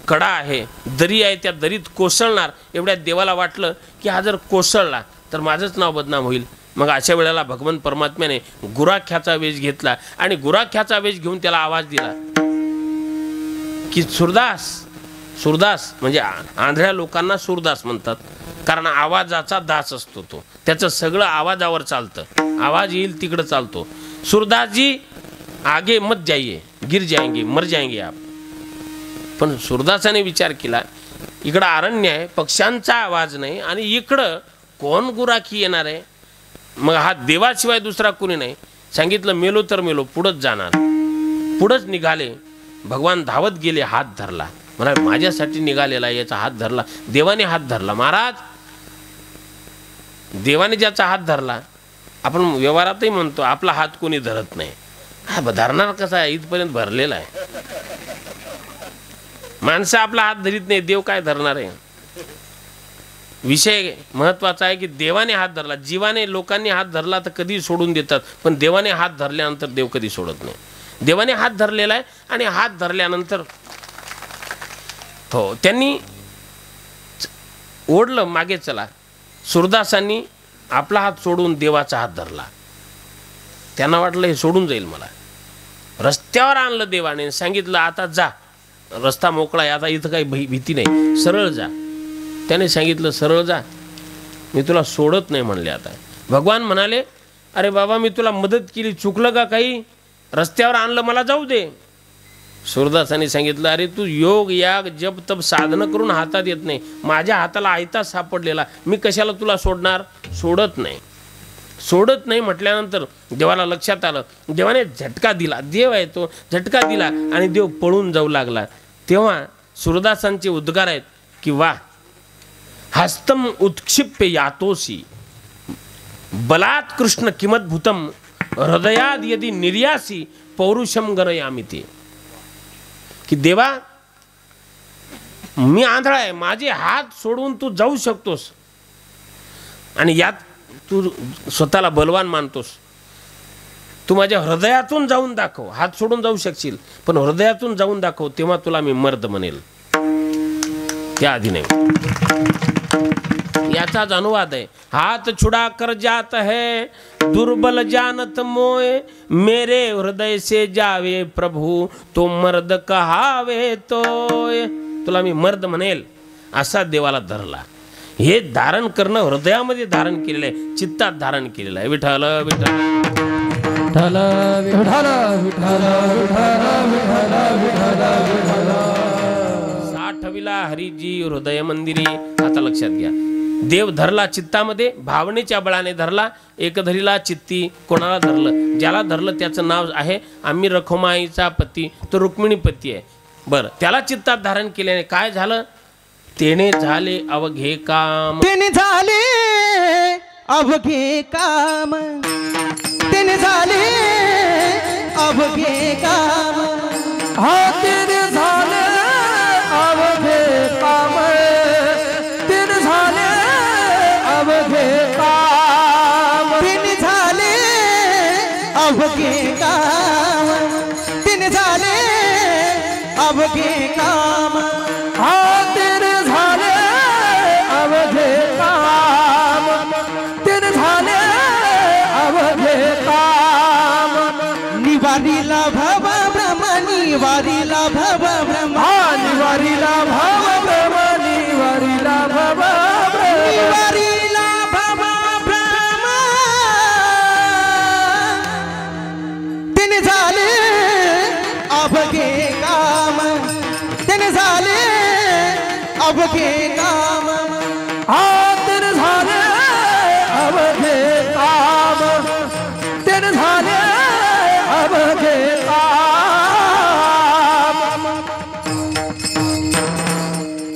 कडा आहे, दरी आहे, त्या दरीत कोसळणार एवढ्या देवाला वाटलं की हा जर कोसळला तर माझंच नाव बदनाम होईल. मग अशा वेळेला भगवान परमात्म्याने गुराख्याचा वेश घेतला आणि गुराख्याचा वेश घेऊन त्याला आवाज दिला की सुरदास. सुरदास म्हणजे आंधळ्या लोकांना सुरदास म्हणतात, कारण आवाजाचा दास असतो तो. त्याचं सगळं आवाजावर चालतं, आवाज येईल तिकडं चालतो. सुरदास जी आगे मत जाइए, गिर जाएंगे, मर जाएंगे आप. पण सुरदासाने विचार केला, इकडं अरण्य आहे, पक्ष्यांचा आवाज नाही, आणि इकडं कोण गुराखी येणार आहे? मग हा देवाशिवाय दुसरा कोणी नाही. सांगितलं, मेलो तर मेलो, पुढंच जाणार. पुढंच निघाले. भगवान धावत गेले, हात धरला. म्हणा माझ्यासाठी निघालेला, याचा हात धरला. देवाने हात धरला. महाराज, देवाने ज्याचा हात धरला, आपण व्यवहारातही म्हणतो आपला हात कोणी धरत नाही. हा धरणार कसा आहे? इथपर्यंत भरलेला आहे. माणसं आपला हात धरीत नाही, देव काय धरणार आहे? विषय महत्वाचा आहे की देवाने हात धरला. जीवाने लोकांनी हात धरला तर कधी सोडून देतात, पण देवाने हात धरल्यानंतर देव कधी सोडत नाही. देवाने हात धरलेला आहे आणि हात धरल्यानंतर हो त्यांनी ओढलं, मागे चला. सुरदासांनी आपला हात सोडून देवाचा हात धरला. त्यांना वाटलं हे सोडून जाईल मला. रस्त्यावर आणलं देवाने, सांगितलं आता जा, रस्ता मोकळा आहे, आता इथं काही भीती नाही, सरळ जा. त्याने सांगितलं सरळ जा, मी तुला सोडत नाही म्हणले. आता भगवान म्हणाले, अरे बाबा मी तुला मदत केली, चुकलं का काही? रस्त्यावर आणलं, मला जाऊ दे. सुरदासाने सांगितलं, अरे तू योग याग जप तप साधनं करून हातात येत नाही, माझ्या हाताला आयता सापडलेला, मी कशाला तुला सोडणार? सोडत नाही. सोडत नाही म्हटल्यानंतर देवाला लक्षात आलं. देवाने झटका दिला, देव आहे तो, झटका दिला आणि देव पळून जाऊ लागला. तेव्हा सुरदासांचे उद्गार आहेत की वा हस्तम उत्क्षिप्य यातोसी बलात् कृष्ण किमद्भुतम हृदयाद यदि निर्यासी पौरुषम गणयामि ते. की देवा, मी आंधळा आहे, माझे हात सोडून तू जाऊ शकतोस आणि यात तू स्वतःला बलवान मानतोस. तू माझ्या हृदयातून जाऊन दाखव. हात सोडून जाऊ शकशील पण हृदयातून जाऊन दाखव, तेव्हा तुला मी मर्द म्हणेल. त्या आधी नाही. याचाच अनुवाद आहे. हात छुड़ा कर जात है दुर्बल जानत मोय, मेरे हृदय से जावे प्रभु तो मर्द कहावे तोय. तुला मी मर्द म्हणेल असा देवाला धरला. हे धारण करणं हृदयामध्ये धारण केलेलं आहे, चित्तात धारण केलेलं आहे. विठ्ठल विठ्ठल विठ्ठल विठ्ठल विठ्ठल विठ्ठल विठ्ठल विठ्ठल साठविला हरिजी हृदय मंदिरी. आता लक्षात घ्या, देव धरला चित्तामध्ये, भावनेच्या बळाने धरला. एक धरीला चित्ती, कोणाला धरलं? ज्याला धरलं त्याचं नाव आहे आम्ही रखुमाईचा पती, तो रुक्मिणीपती आहे. बरं, त्याला चित्तात धारण केल्याने काय झालं? तेने झाले अवघे काम. तेने झाले अवघे काम. तेने झाले अवघे काम. हा तेने झाले अवघे काम. तेने झाले अवघे काम. तेने झाले अवघे काम. तेने झाले अवघे काम. हा तेने झाले अवघे काम. तेने झाले अवघे काम. निवारीला भव ब्रह्म. निवारीला भव ब्रह्म. हा निवारीला भव ब्रह्म. निवारीला भव ब्रह्म. निवारीला भव ब्रह्म. तेने झाले अवघे काम. तेने झाले अवघे काम. हा तेने झाले अवघे काम. तेने झाले अवघे काम.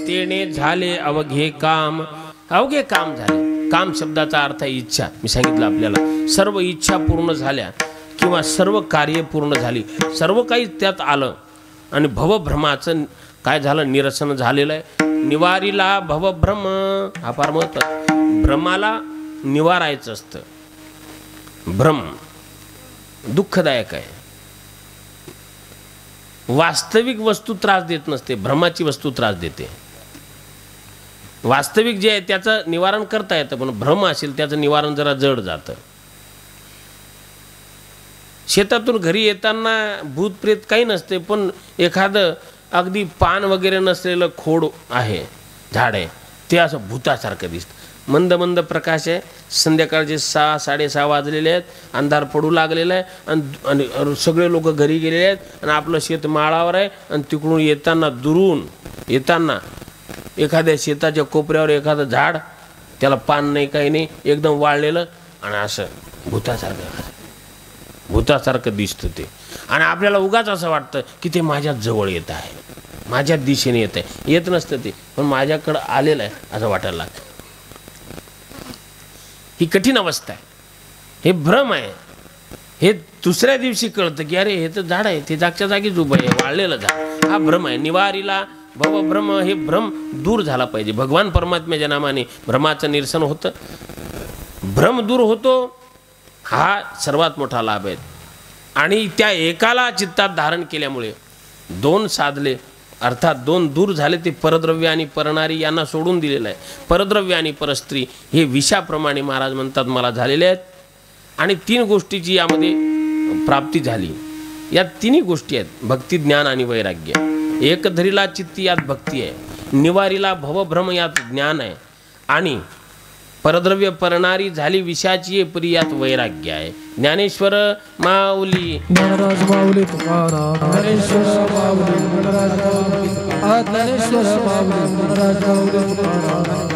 तेने झाले अवघे काम. अवघे काम झाले. काम शब्दाचा अर्थ आहे इच्छा. मी सांगितलं आपल्याला, सर्व इच्छा पूर्ण झाल्या किंवा सर्व कार्य पूर्ण झाली, सर्व काही त्यात आलं आणि भवभ्रमाचं काय झालं? निरसन झालेलं आहे. निवारीला भवभ्रम. हा फार महत्त्वाचा. भ्रमाला निवारायचं असतं. भ्रम दुःखदायक आहे. वास्तविक वस्तू त्रास देत नसते, भ्रमाची वस्तू त्रास देते. वास्तविक जे आहे त्याचं निवारण करता येतं, पण भ्रम असेल त्याचं निवारण जरा जड जातं. शेतातून घरी येताना भूत प्रेत काही नसते, पण एखादं अगदी पान वगैरे नसलेलं खोड आहे, झाड आहे, ते असं भूतासारखं दिसतं. मंद मंद प्रकाश आहे, संध्याकाळचे 6 साडेसहा वाजलेले आहेत, अंधार पडू लागलेला आहे आणि सगळे लोक घरी गेलेले आहेत आणि आपलं शेत माळावर आहे. आणि तिकडून येताना दुरून येताना एखाद्या शेताच्या कोपऱ्यावर एखादं झाड, त्याला पान नाही काही नाही, एकदम वाळलेलं आणि असं भूतासारखं दिसतं ते. आणि आपल्याला उगाच असं वाटतं की ते माझ्या जवळ येत आहे, माझ्या दिशेने येत आहे. येत नसतं ते, पण माझ्याकडं आलेलं आहे असं वाटायला लागतं. ही कठीण अवस्था आहे, हे भ्रम आहे. हे दुसऱ्या दिवशी कळतं की अरे हे तर झाड आहे, ते जागच्या जागीच उभं आहे, वाळलेलं झाड. हा भ्रम आहे. निवारीला भवभ्रम. हे भ्रम दूर झाला पाहिजे. भगवान परमात्म्याच्या नामाने भ्रमाचं निरसन होतं, भ्रम दूर होतो. हा सर्वात मोठा लाभ आहे. आणि त्या एकाला चित्तात धारण केल्यामुळे 2 साधले, अर्थात 2 दूर झाले. ते परद्रव्य आणि परणारी यांना सोडून दिलेलं आहे. परद्रव्य आणि परस्त्री हे विषाप्रमाणे महाराज म्हणतात मला झालेले आहेत. आणि 3 गोष्टीची यामध्ये प्राप्ती झाली. या 3 गोष्टी आहेत, भक्ती, ज्ञान आणि वैराग्य. एक धरीला चित्ती यात भक्ती आहे, निवारीला भवभ्रम यात ज्ञान आहे, आणि परद्रव्य परणारी झाली विषाची परी यात वैराग्य आहे. ज्ञानेश्वर माऊली. ज्ञानराज माऊली तुकाराम. ज्ञानेश्वर माऊली. ज्ञानराज माऊली तुकाराम. ज्ञानेश्वर माऊली. ज्ञानराज माऊली तुकाराम.